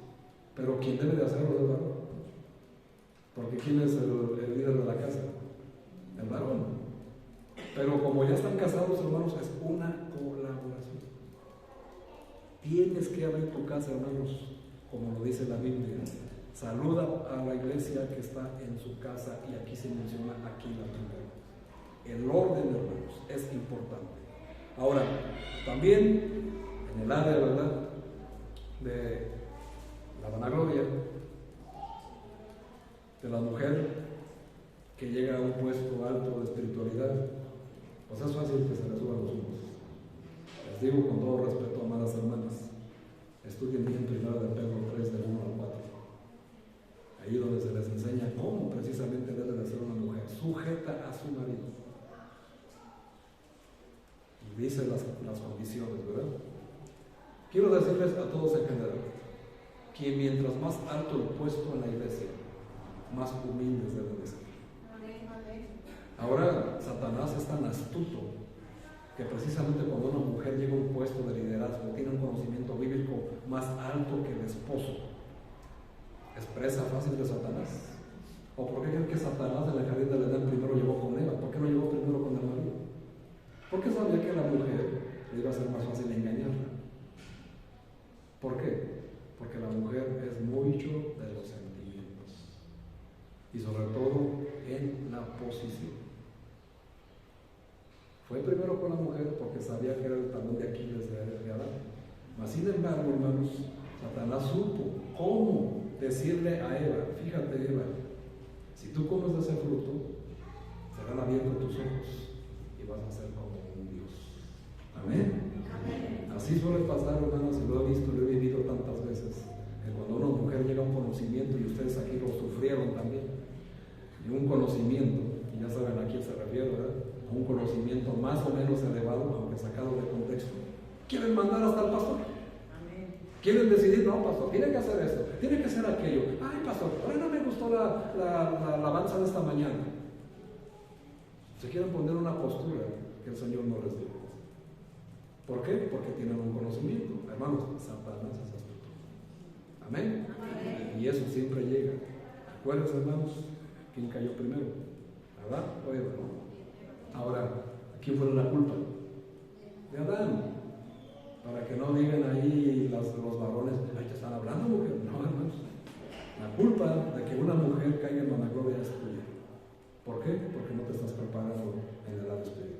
Pero ¿quién debe de hacerlo del varón? Porque ¿quién es el líder de la casa? El varón. Pero como ya están casados, hermanos, es una colaboración. Tienes que abrir tu casa, hermanos, como lo dice la Biblia. Saluda a la iglesia que está en su casa, y aquí se menciona aquí la primera. El orden, hermanos, es importante. Ahora, también en el área, ¿verdad?, de la vanagloria de la mujer que llega a un puesto alto de espiritualidad, pues es fácil que se le suban los humos. Les digo con todo respeto, amadas hermanas, estudien bien primero de Pedro sujeta a su marido. Y dice las condiciones, ¿verdad? Quiero decirles a todos en general que mientras más alto el puesto en la iglesia, más humildes deben de ser. Ahora Satanás es tan astuto que precisamente cuando una mujer llega a un puesto de liderazgo, tiene un conocimiento bíblico más alto que el esposo, es presa fácil de Satanás. ¿O por qué creen que Satanás en el jardín del Edén primero llegó con Eva? ¿Por qué no llegó primero con el marido? Porque sabía que la mujer le iba a ser más fácil engañarla. ¿Por qué? Porque la mujer es mucho de los sentimientos y sobre todo en la posición. Fue primero con la mujer porque sabía que era el talón de Aquiles de Adán. Mas sin embargo, hermanos, Satanás supo cómo decirle a Eva: fíjate, Eva, si tú comes de ese fruto, serán abiertos tus ojos y vas a ser como un Dios. Amén. Amén. Así suele pasar, hermanos, y lo he visto, lo he vivido tantas veces, que cuando una mujer llega a un conocimiento, y ustedes aquí lo sufrieron también, y un conocimiento, y ya saben a quién se refiere, ¿verdad? A un conocimiento más o menos elevado, aunque sacado de contexto, quieren mandar hasta el pastor. Quieren decidir: no, pastor, tiene que hacer esto, tiene que hacer aquello. Ay, pastor, ahora no me gustó la alabanza de esta mañana. Se quieren poner una postura que el Señor no les dio. ¿Por qué? Porque tienen un conocimiento. Hermanos, Satanás es astuto. Amén. Amén. Y eso siempre llega. ¿Recuerdas, hermanos, quién cayó primero? ¿Verdad? Oye, ahora, ¿a quién fue la culpa? De Adán. Para que no digan ahí los varones: ay, te están hablando, mujer. No, hermanos. La culpa de que una mujer caiga en vanagloria es tuya. ¿Por qué? Porque no te estás preparando en el lado espiritual.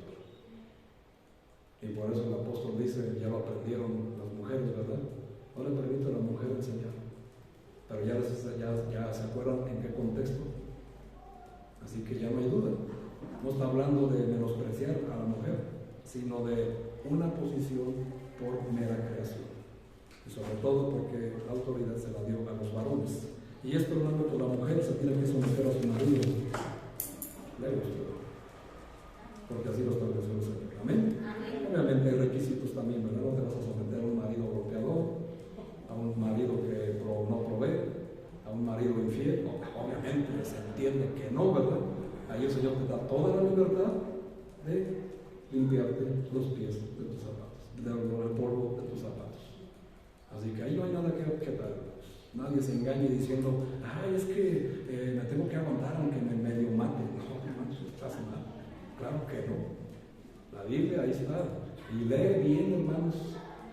Y por eso el apóstol dice, ya lo aprendieron las mujeres, ¿verdad? No le permite a la mujer enseñar. Pero ya se acuerdan en qué contexto. Así que ya no hay duda. No está hablando de menospreciar a la mujer, sino de una posición por mera creación. Y sobre todo porque la autoridad se la dio a los varones. Y esto, hermano, por la mujer se tiene que someter a su marido. Le gusta. Porque así lo estableció el Señor. Amén. Obviamente hay requisitos también, ¿verdad? No te vas a someter a un marido golpeador, a un marido que no provee, a un marido infiel. Obviamente se entiende que no, ¿verdad? Ahí el Señor te da toda la libertad de limpiarte los pies de tus zapatos, del polvo de tus zapatos. Así que ahí no hay nada que dar. Nadie se engañe diciendo: ay, es que me tengo que aguantar aunque me medio mate. No, hermanos, estás mal. Claro que no. La Biblia ahí está. Y lee bien, hermanos,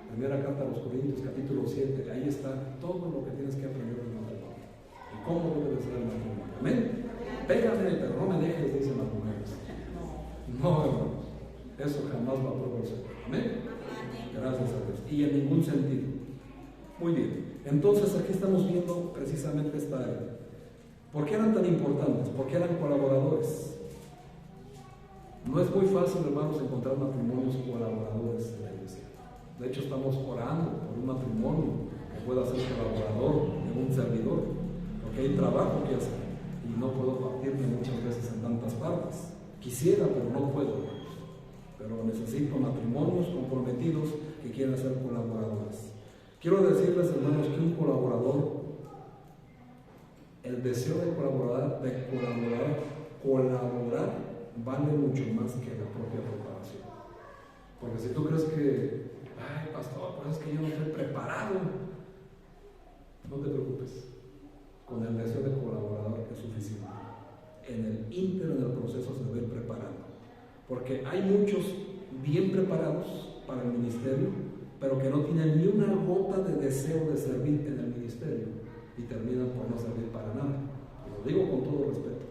primera carta a los Corintios, capítulo 7. Ahí está todo lo que tienes que aprender del matrimonio y cómo debe de ser el matrimonio. Amén. Pégame, pero no me dejes, dicen las mujeres. No, hermanos, eso jamás lo aprueba el Señor. Amén. Gracias a Dios. Y en ningún sentido. Muy bien. Entonces aquí estamos viendo precisamente esta área. ¿Por qué eran tan importantes? Porque eran colaboradores. No es muy fácil, hermanos, encontrar matrimonios colaboradores en la iglesia. De hecho, estamos orando por un matrimonio que pueda ser colaborador de un servidor, porque hay trabajo que hacer y no puedo partirme muchas veces en tantas partes. Quisiera, pero no puedo. Pero necesito matrimonios comprometidos que quieran ser colaboradores. Quiero decirles, hermanos, que un colaborador, el deseo de colaborar, vale mucho más que la propia preparación. Porque si tú crees que, ay, pastor, pues es que yo no estoy preparado, no te preocupes. Con el deseo de colaborador es suficiente. En el en el proceso se debe ir preparando. Porque hay muchos bien preparados para el ministerio, pero que no tienen ni una gota de deseo de servir en el ministerio y terminan por no servir para nada. Y lo digo con todo respeto.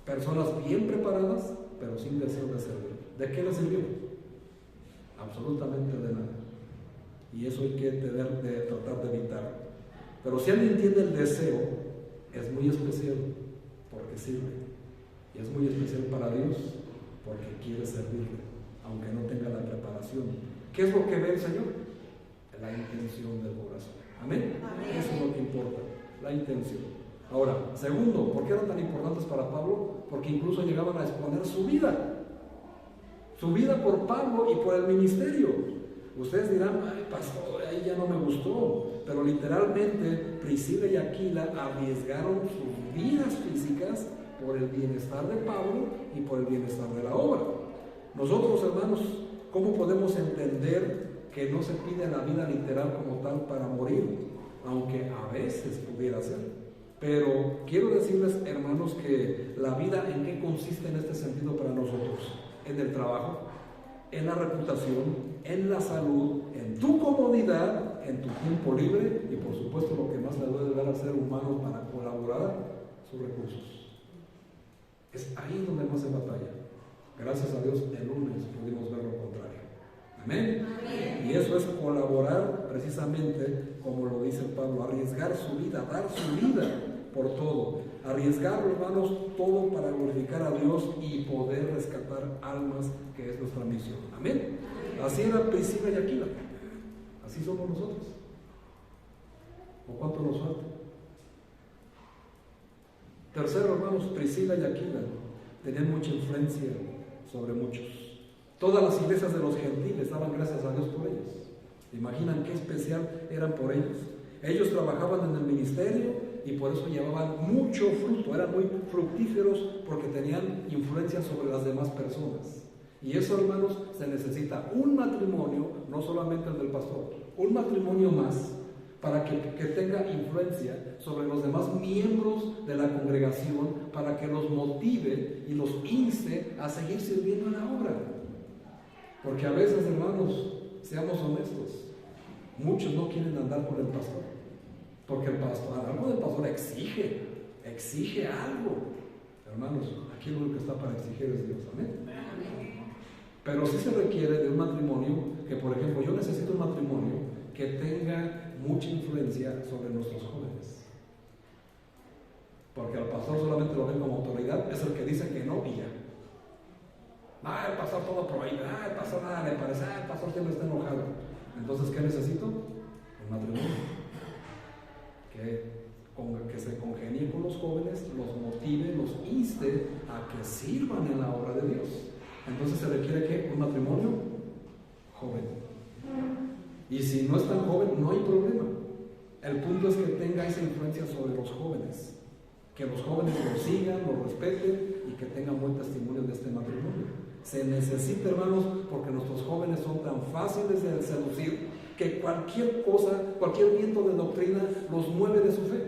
Personas bien preparadas, pero sin deseo de servir. ¿De qué les sirvió? Absolutamente de nada. Y eso hay que tratar de evitar. Pero si alguien tiene el deseo, es muy especial porque sirve. Y es muy especial para Dios porque quiere servirle, aunque no tenga la preparación. ¿Qué es lo que ve el Señor? La intención del corazón. Amén. Eso es lo que importa, la intención. Ahora, segundo, ¿por qué eran tan importantes para Pablo? Porque incluso llegaban a exponer su vida por Pablo y por el ministerio. Ustedes dirán, ay pastor, ahí ya no me gustó, pero literalmente Priscila y Aquila arriesgaron sus vidas físicas por el bienestar de Pablo y por el bienestar de la obra. Nosotros, hermanos, ¿cómo podemos entender que no se pide la vida literal como tal para morir? Aunque a veces pudiera ser. Pero quiero decirles, hermanos, que la vida en qué consiste en este sentido para nosotros: en el trabajo, en la reputación, en la salud, en tu comodidad, en tu tiempo libre y por supuesto lo que más le debe dar al ser humano para colaborar, sus recursos. Es ahí donde más se batalla. Gracias a Dios el lunes pudimos ver lo contrario. Amén. Amén. Y eso es colaborar precisamente como lo dice Pablo, arriesgar su vida, dar su vida por todo, arriesgar, hermanos, todo para glorificar a Dios y poder rescatar almas, que es nuestra misión. Amén. Así era Priscila y Aquila, así somos nosotros. ¿O cuánto nos falta? Tercero, hermanos, Priscila y Aquila tenían mucha influencia sobre muchos. Todas las iglesias de los gentiles daban gracias a Dios por ellos. ¿Imaginan qué especial eran por ellos? Ellos trabajaban en el ministerio y por eso llevaban mucho fruto, eran muy fructíferos porque tenían influencia sobre las demás personas. Y eso, hermanos, se necesita un matrimonio, no solamente el del pastor, un matrimonio más para que tenga influencia sobre los demás miembros de la congregación, para que los motive y los inste a seguir sirviendo en la obra. Porque a veces, hermanos, seamos honestos, muchos no quieren andar con el pastor, porque el pastor, algo del pastor exige algo. Hermanos, aquí lo único que está para exigir es Dios. Amén. Pero sí se requiere de un matrimonio que, por ejemplo, yo necesito un matrimonio que tenga mucha influencia sobre nuestros jóvenes. Porque al pastor solamente lo ven como autoridad, es el que dice que no y ya. El pastor todo prohíbe, el pastor nada le parece, el pastor siempre está enojado. Entonces, ¿qué necesito? Un matrimonio que se congenie con los jóvenes, los motive, los inste a que sirvan en la obra de Dios. Entonces se requiere ¿qué? Un matrimonio joven. Y si no es tan joven, no hay problema. El punto es que tenga esa influencia sobre los jóvenes, que los jóvenes lo sigan, lo respeten y que tengan buen testimonio de este matrimonio. Se necesita, hermanos, porque nuestros jóvenes son tan fáciles de seducir que cualquier cosa, cualquier viento de doctrina los mueve de su fe,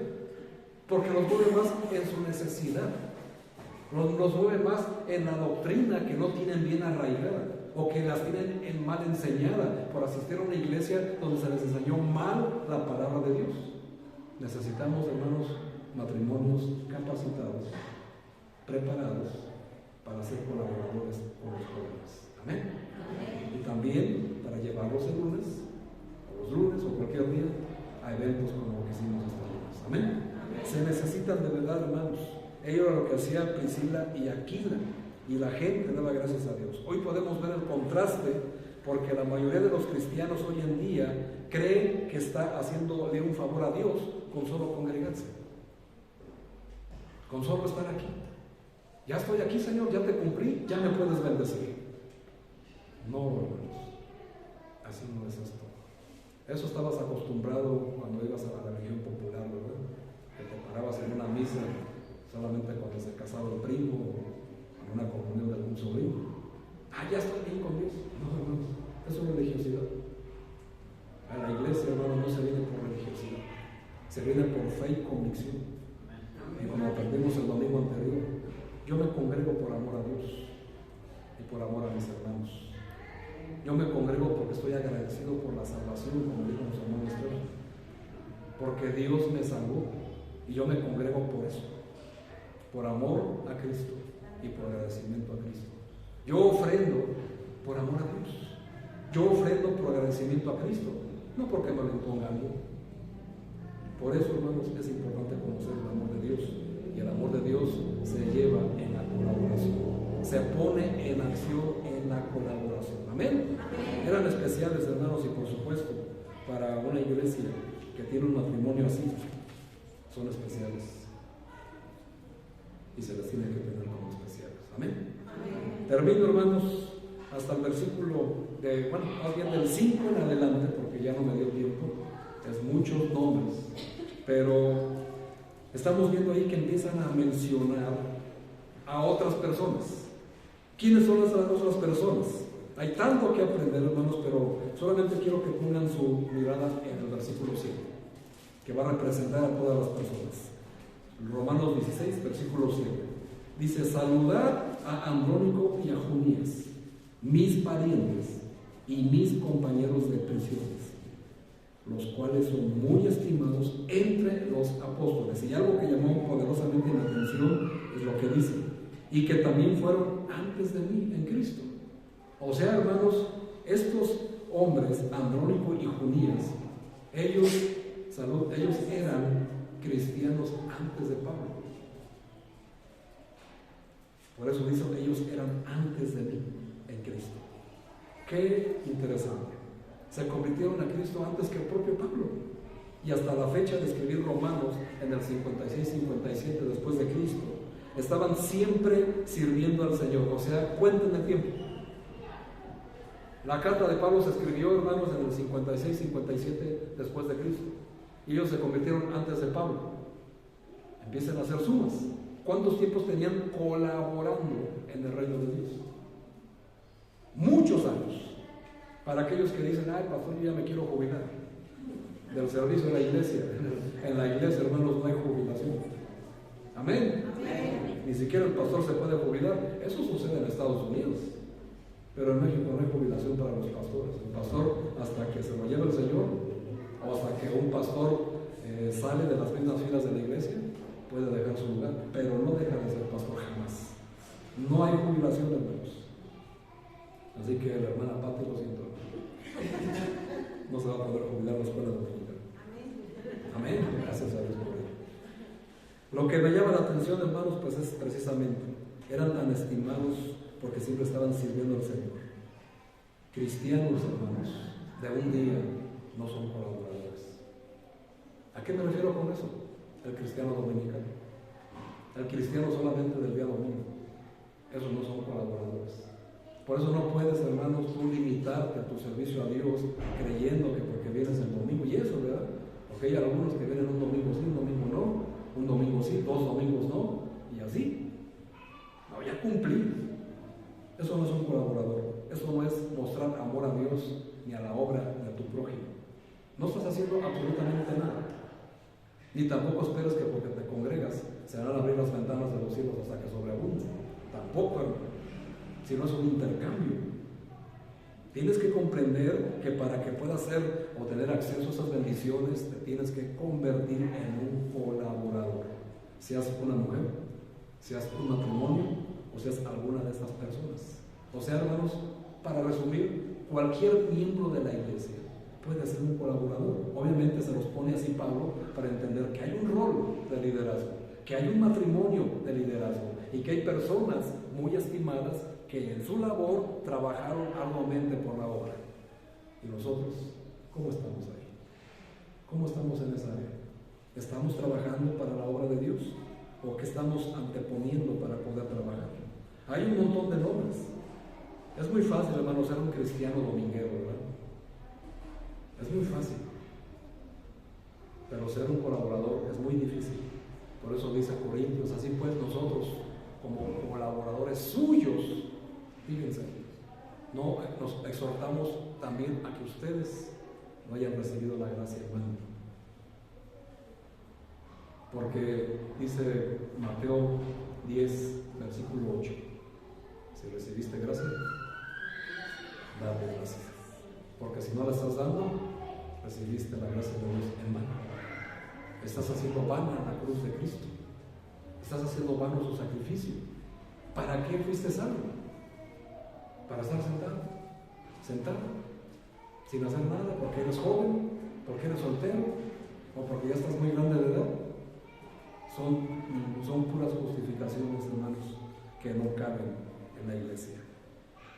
porque los mueve más en su necesidad, los mueve más en la doctrina que no tienen bien arraigada o que las tienen mal enseñada por asistir a una iglesia donde se les enseñó mal la palabra de Dios. Necesitamos, hermanos, matrimonios capacitados, preparados para ser colaboradores con los jóvenes. Amén. Amén. Y también para llevarlos el lunes, o los lunes o cualquier día, a eventos como lo que hicimos este lunes. Amén. Amén. Se necesitan de verdad, hermanos. Ello era lo que hacía Priscila y Aquila, y la gente daba gracias a Dios. Hoy podemos ver el contraste, porque la mayoría de los cristianos hoy en día creen que está haciéndole un favor a Dios con solo congregarse, con solo estar aquí. Ya estoy aquí, Señor, ya te cumplí, ya me puedes bendecir. No, hermanos, así no es esto. Eso estabas acostumbrado cuando ibas a la religión popular, ¿verdad? Que te parabas en una misa solamente cuando se casaba el primo o en una comunión de algún sobrino. Ya estoy bien con Dios. No, hermanos, eso es religiosidad. A la iglesia, hermanos, no se viene por religiosidad, se viene por fe y convicción. Y como aprendimos el domingo anterior, yo me congrego por amor a Dios y por amor a mis hermanos. Yo me congrego porque estoy agradecido por la salvación, como dijo nuestro hermano Esteban, porque Dios me salvó, y yo me congrego por eso, por amor a Cristo y por agradecimiento a Cristo. Yo ofrendo por amor a Dios, yo ofrendo por agradecimiento a Cristo, no porque me lo imponga a mí. Por eso, hermanos, es importante conocer el amor de Dios. Y el amor de Dios se lleva en la colaboración, se pone en acción en la colaboración. Amén. Amén. Eran especiales, hermanos, y por supuesto, para una iglesia que tiene un matrimonio así, son especiales. y se les tiene que tener como especiales. Amén. Termino, hermanos, hasta el versículo más bien del 5 en adelante, porque ya no me dio tiempo, es muchos nombres, pero estamos viendo ahí que empiezan a mencionar a otras personas. ¿Quiénes son las otras personas? Hay tanto que aprender, hermanos, pero solamente quiero que pongan su mirada en el versículo 5, que va a representar a todas las personas. Romanos 16, versículo 7. Dice: saludad a Andrónico y a Junías, mis parientes y mis compañeros de prisiones, los cuales son muy estimados entre los apóstoles. Y algo que llamó poderosamente la atención es lo que dice: y que también fueron antes de mí en Cristo. O sea, hermanos, estos hombres, Andrónico y Junías, ellos eran cristianos antes de Pablo. Por eso dice: ellos eran antes de mí en Cristo. Qué interesante. Se convirtieron a Cristo antes que el propio Pablo. Y hasta la fecha de escribir Romanos, en el 56-57 después de Cristo, estaban siempre sirviendo al Señor. O sea, cuenten el tiempo. La carta de Pablo se escribió, hermanos, en el 56-57 después de Cristo. Y ellos se convirtieron antes de Pablo. Empiecen a hacer sumas. ¿Cuántos tiempos tenían colaborando en el reino de Dios? Muchos años. Para aquellos que dicen: ay, pastor, yo ya me quiero jubilar del servicio de la iglesia. En la iglesia, hermanos, no hay jubilación. Amén. Amén. Ni siquiera el pastor se puede jubilar. Eso sucede en Estados Unidos, pero en México no hay jubilación para los pastores. El pastor, hasta que se lo lleve el Señor, o hasta que un pastor sale de las mismas filas de la iglesia, puede dejar su lugar, pero no deja de ser pastor jamás. No hay jubilación, hermanos. Así que la hermana Pati, lo siento, no se va a poder jubilar en la escuela dominical. Amén. Gracias a Dios por ello. Lo que me llama la atención, hermanos, pues es precisamente: eran tan estimados porque siempre estaban sirviendo al Señor. Cristianos, hermanos, de un día no son colaboradores. ¿A qué me refiero con eso? El cristiano dominical, el cristiano solamente del día domingo, esos no son colaboradores. Por eso no puedes, hermanos, tú limitarte a tu servicio a Dios creyendo que porque vienes el domingo, y eso, ¿verdad? Porque hay algunos que vienen un domingo sí, un domingo no, un domingo sí, 2 domingos no, y así. No, ya cumplí. Eso no es un colaborador, eso no es mostrar amor a Dios, ni a la obra, ni a tu prójimo. No estás haciendo absolutamente nada. Ni tampoco esperes que porque te congregas se van a abrir las ventanas de los cielos hasta que sobreabunde. Tampoco, hermano. Si no es un intercambio. Tienes que comprender que para que puedas ser o tener acceso a esas bendiciones, te tienes que convertir en un colaborador. Seas una mujer, seas un matrimonio, o seas alguna de estas personas. O sea, hermanos, para resumir, cualquier miembro de la iglesia puede ser un colaborador. Obviamente se los pone así Pablo para entender que hay un rol de liderazgo, que hay un matrimonio de liderazgo y que hay personas muy estimadas que en su labor trabajaron arduamente por la obra. ¿Y nosotros cómo estamos ahí? ¿Cómo estamos en esa área? ¿Estamos trabajando para la obra de Dios? ¿O qué estamos anteponiendo para poder trabajar? Hay un montón de nombres. Es muy fácil, hermano, ser un cristiano dominguero, ¿verdad? Es muy fácil. Pero ser un colaborador es muy difícil. Por eso dice Corintios: así pues nosotros, como colaboradores suyos, fíjense, no nos exhortamos también a que ustedes no hayan recibido la gracia, hermano. Porque dice Mateo 10, versículo 8: si recibiste gracia, dale gracias. Porque si no la estás dando, recibiste la gracia de Dios en vano. Estás haciendo vana la cruz de Cristo. Estás haciendo vano su sacrificio. ¿Para qué fuiste salvo? Para estar sentado, sin hacer nada, porque eres joven, porque eres soltero, o porque ya estás muy grande de edad. Son puras justificaciones, hermanos, que no caben en la iglesia.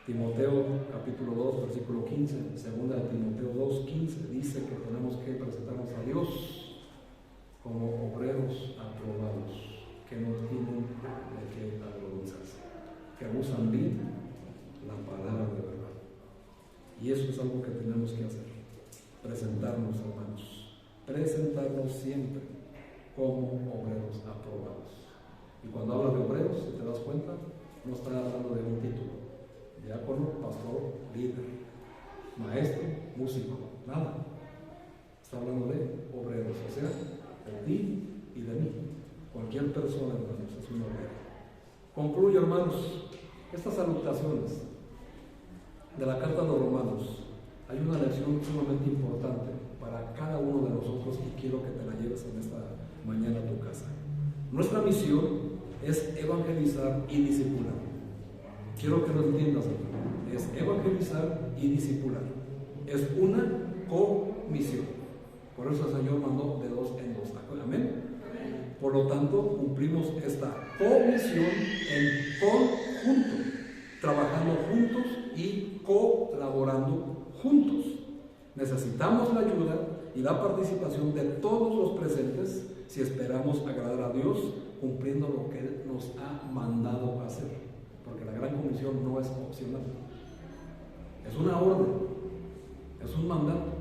Timoteo capítulo 2, versículo 15, segunda de Timoteo 2, 15, dice que tenemos que presentarnos a Dios como obreros aprobados, que no tienen siempre como obreros aprobados. Y cuando habla de obreros, si te das cuenta, no está hablando de un título: diácono, pastor, líder, maestro, músico, nada. Está hablando de obreros, o sea, de ti y de mí. Cualquier persona, hermanos, es un obrero. Concluyo, hermanos, estas salutaciones de la carta a los Romanos. Hay una lección sumamente importante para cada uno de nosotros y quiero que te la lleves en esta mañana a tu casa. Nuestra misión es evangelizar y discipular. Quiero que lo entiendas, hermano. Es evangelizar y discipular. Es una comisión. Por eso el Señor mandó de 2 en 2. Amén. Por lo tanto, cumplimos esta comisión en conjunto, trabajando juntos y colaborando juntos. Necesitamos la ayuda y la participación de todos los presentes si esperamos agradar a Dios cumpliendo lo que Él nos ha mandado hacer, porque la gran comisión no es opcional, es una orden, es un mandato.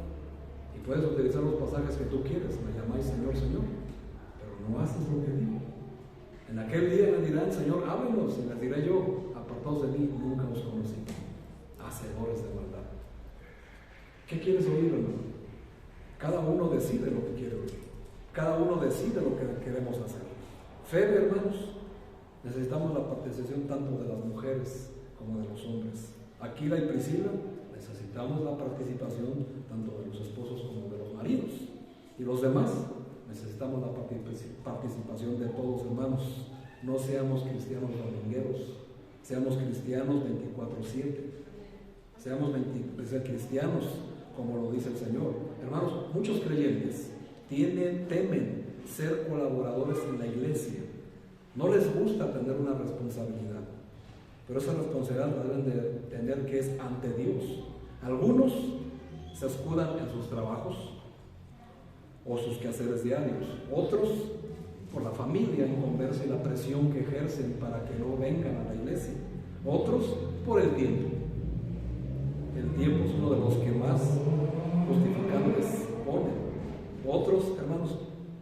Y puedes utilizar los pasajes que tú quieres: me llamáis Señor, Señor, pero no haces lo que digo. En aquel día me dirán: Señor, háblenos, y les diré yo: apartados de mí, nunca os conocí, hacedores de maldad. ¿Qué quieres oír, hermano? Cada uno decide lo que quiere oír. Cada uno decide lo que queremos hacer. Fe, hermanos, necesitamos la participación tanto de las mujeres como de los hombres. Aquila y Priscila, necesitamos la participación tanto de los esposos como de los maridos. Y los demás, necesitamos la participación de todos, hermanos. No seamos cristianos domingueros, seamos cristianos 24/7. Seamos cristianos como lo dice el Señor. Hermanos, muchos creyentes temen ser colaboradores en la iglesia. No les gusta tener una responsabilidad, pero esa responsabilidad la deben de tener, que es ante Dios. Algunos se escudan en sus trabajos o sus quehaceres diarios, otros por la familia inconversa y la presión que ejercen para que no vengan a la iglesia, otros por el tiempo. El tiempo es uno de los que más justificantes ponen. Otros, hermanos,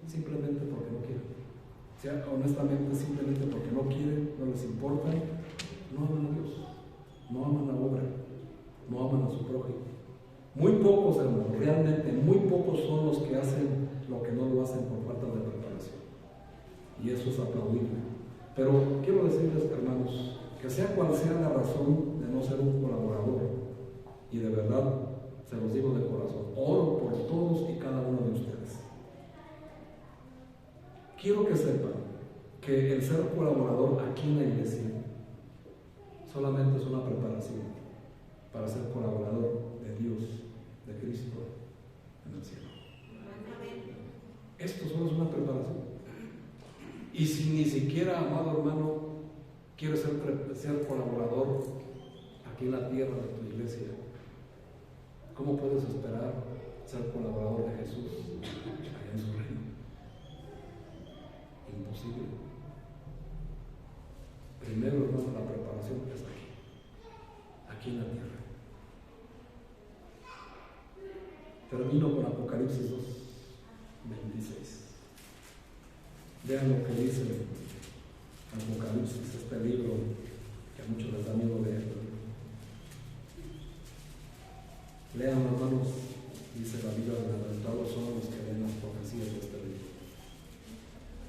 simplemente porque no quieren. O sea, honestamente, simplemente porque no quieren, no les importa, no aman a Dios, no aman la obra, no aman a su prójimo. Muy pocos, hermanos, realmente muy pocos son los que hacen lo que no lo hacen por falta de preparación. Y eso es aplaudible. Pero quiero decirles, hermanos, que sea cual sea la razón de no ser un colaborador, y de verdad se los digo de corazón, oro por todos y cada uno de ustedes. Quiero que sepan que el ser colaborador aquí en la iglesia solamente es una preparación para ser colaborador de Dios, de Cristo en el cielo. Esto solo es una preparación. Y si ni siquiera, amado hermano, quieres ser colaborador aquí en la tierra de tu iglesia, ¿cómo puedes esperar ser colaborador de Jesús allá en su reino? Imposible. Primero, hermano, la preparación es aquí en la tierra. Termino con Apocalipsis 2:26. Vean lo que dice Apocalipsis, este libro que a muchos les da miedo leer. Lean, hermanos, dice la Biblia, bienaventurados son los que leen las profecías de este libro.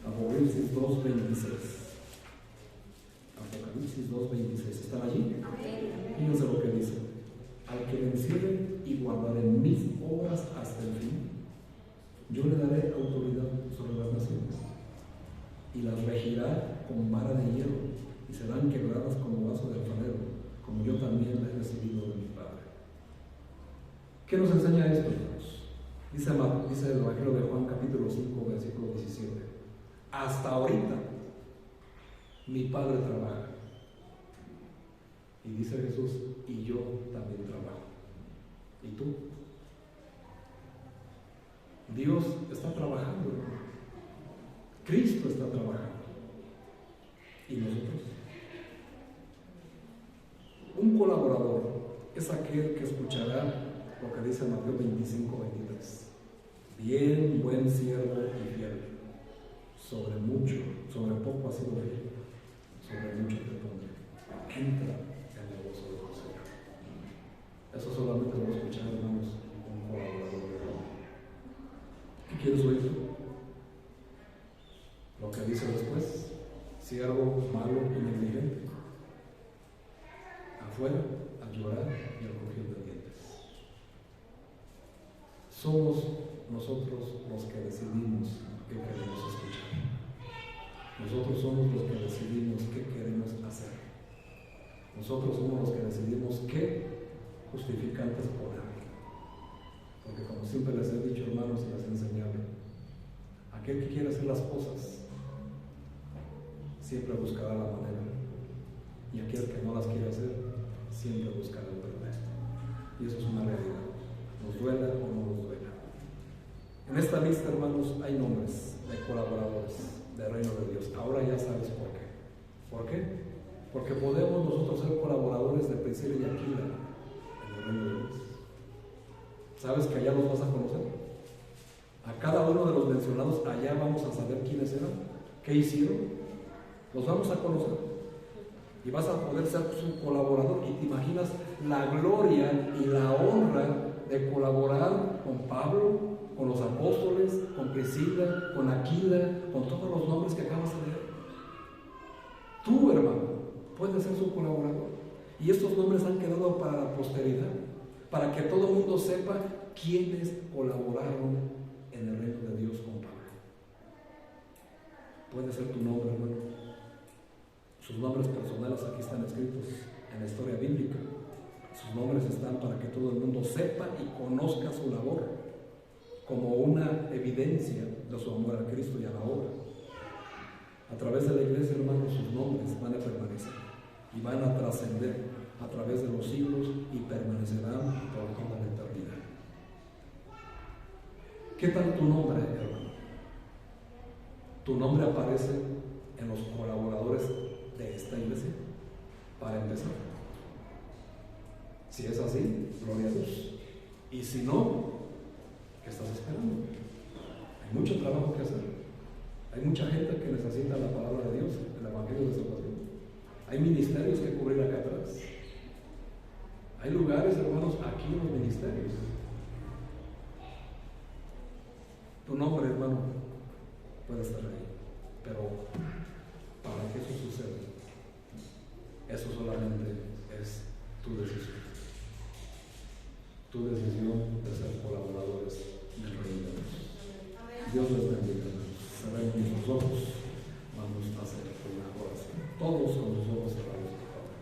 Apocalipsis 2:26. Apocalipsis 2:26. ¿Están allí? Fíjense lo que dice: al que venciere y guardare mis obras hasta el fin, yo le daré autoridad sobre las naciones, y las regirá con vara de hierro, y serán quebradas como vaso de alfarero, como yo también la he recibido de mi Padre. ¿Qué nos enseña esto, hermanos? Dice el Evangelio de Juan, capítulo 5, versículo 17. Hasta ahorita mi Padre trabaja. Y dice Jesús: y yo también trabajo. ¿Y tú? Dios está trabajando, hermano. Cristo está trabajando. ¿Y nosotros? Un colaborador es aquel que escuchará lo que dice Mateo 25:23. Bien, buen siervo y fiel. Sobre poco has sido fiel, sobre mucho te pondré. Entra en el gozo de tu Señor. Eso solamente lo escuchar, hermanos, un colaborador de Dios. ¿Qué quieres oír tú? Lo que dice después: siervo malo y negligente, afuera al llorar y al crujir de dientes. Somos nosotros los que decidimos qué queremos escuchar. Nosotros somos los que decidimos qué queremos hacer. Nosotros somos los que decidimos qué justificantes poner. Porque como siempre les he dicho, hermanos, y les he enseñado, aquel que quiere hacer las cosas siempre buscará la manera, y aquel que no las quiere hacer siempre buscará el pretexto. Y eso es una realidad, nos duela o no nos duela. En esta lista, hermanos, hay nombres de colaboradores del reino de Dios. Ahora ya sabes por qué. ¿Por qué? Porque podemos nosotros ser colaboradores de Priscila y Aquila en el reino de Dios. ¿Sabes que allá los vas a conocer? A cada uno de los mencionados allá vamos a saber quiénes eran, qué hicieron. Los vamos a conocer y vas a poder ser su colaborador. Y te imaginas la gloria y la honra de colaborar con Pablo, con los apóstoles, con Priscila, con Aquila, con todos los nombres que acabas de leer. Tú, hermano, puedes ser su colaborador. Y estos nombres han quedado para la posteridad, para que todo el mundo sepa quiénes colaboraron en el reino de Dios con Pablo. Puede ser tu nombre, hermano. Sus nombres personales aquí están escritos en la historia bíblica. Sus nombres están para que todo el mundo sepa y conozca su labor, como una evidencia de su amor a Cristo y a la obra. A través de la iglesia, hermanos, sus nombres van a permanecer y van a trascender a través de los siglos y permanecerán por toda la eternidad. ¿Qué tal tu nombre, hermano? Tu nombre aparece en los colaboradores de esta iglesia, para empezar. Si es así, gloria a Dios. Y si no, ¿qué estás esperando? Hay mucho trabajo que hacer. Hay mucha gente que necesita la palabra de Dios, el evangelio de salvación. Hay ministerios que cubrir acá atrás. Hay lugares, hermanos, aquí en los ministerios. Tu nombre, hermano, puede estar ahí, pero para que eso suceda, eso solamente es tu decisión. Tu decisión de ser colaboradores del reino de Dios. Dios les bendiga. Cerremos nuestros ojos. Vamos a hacer una oración. Todos con los ojos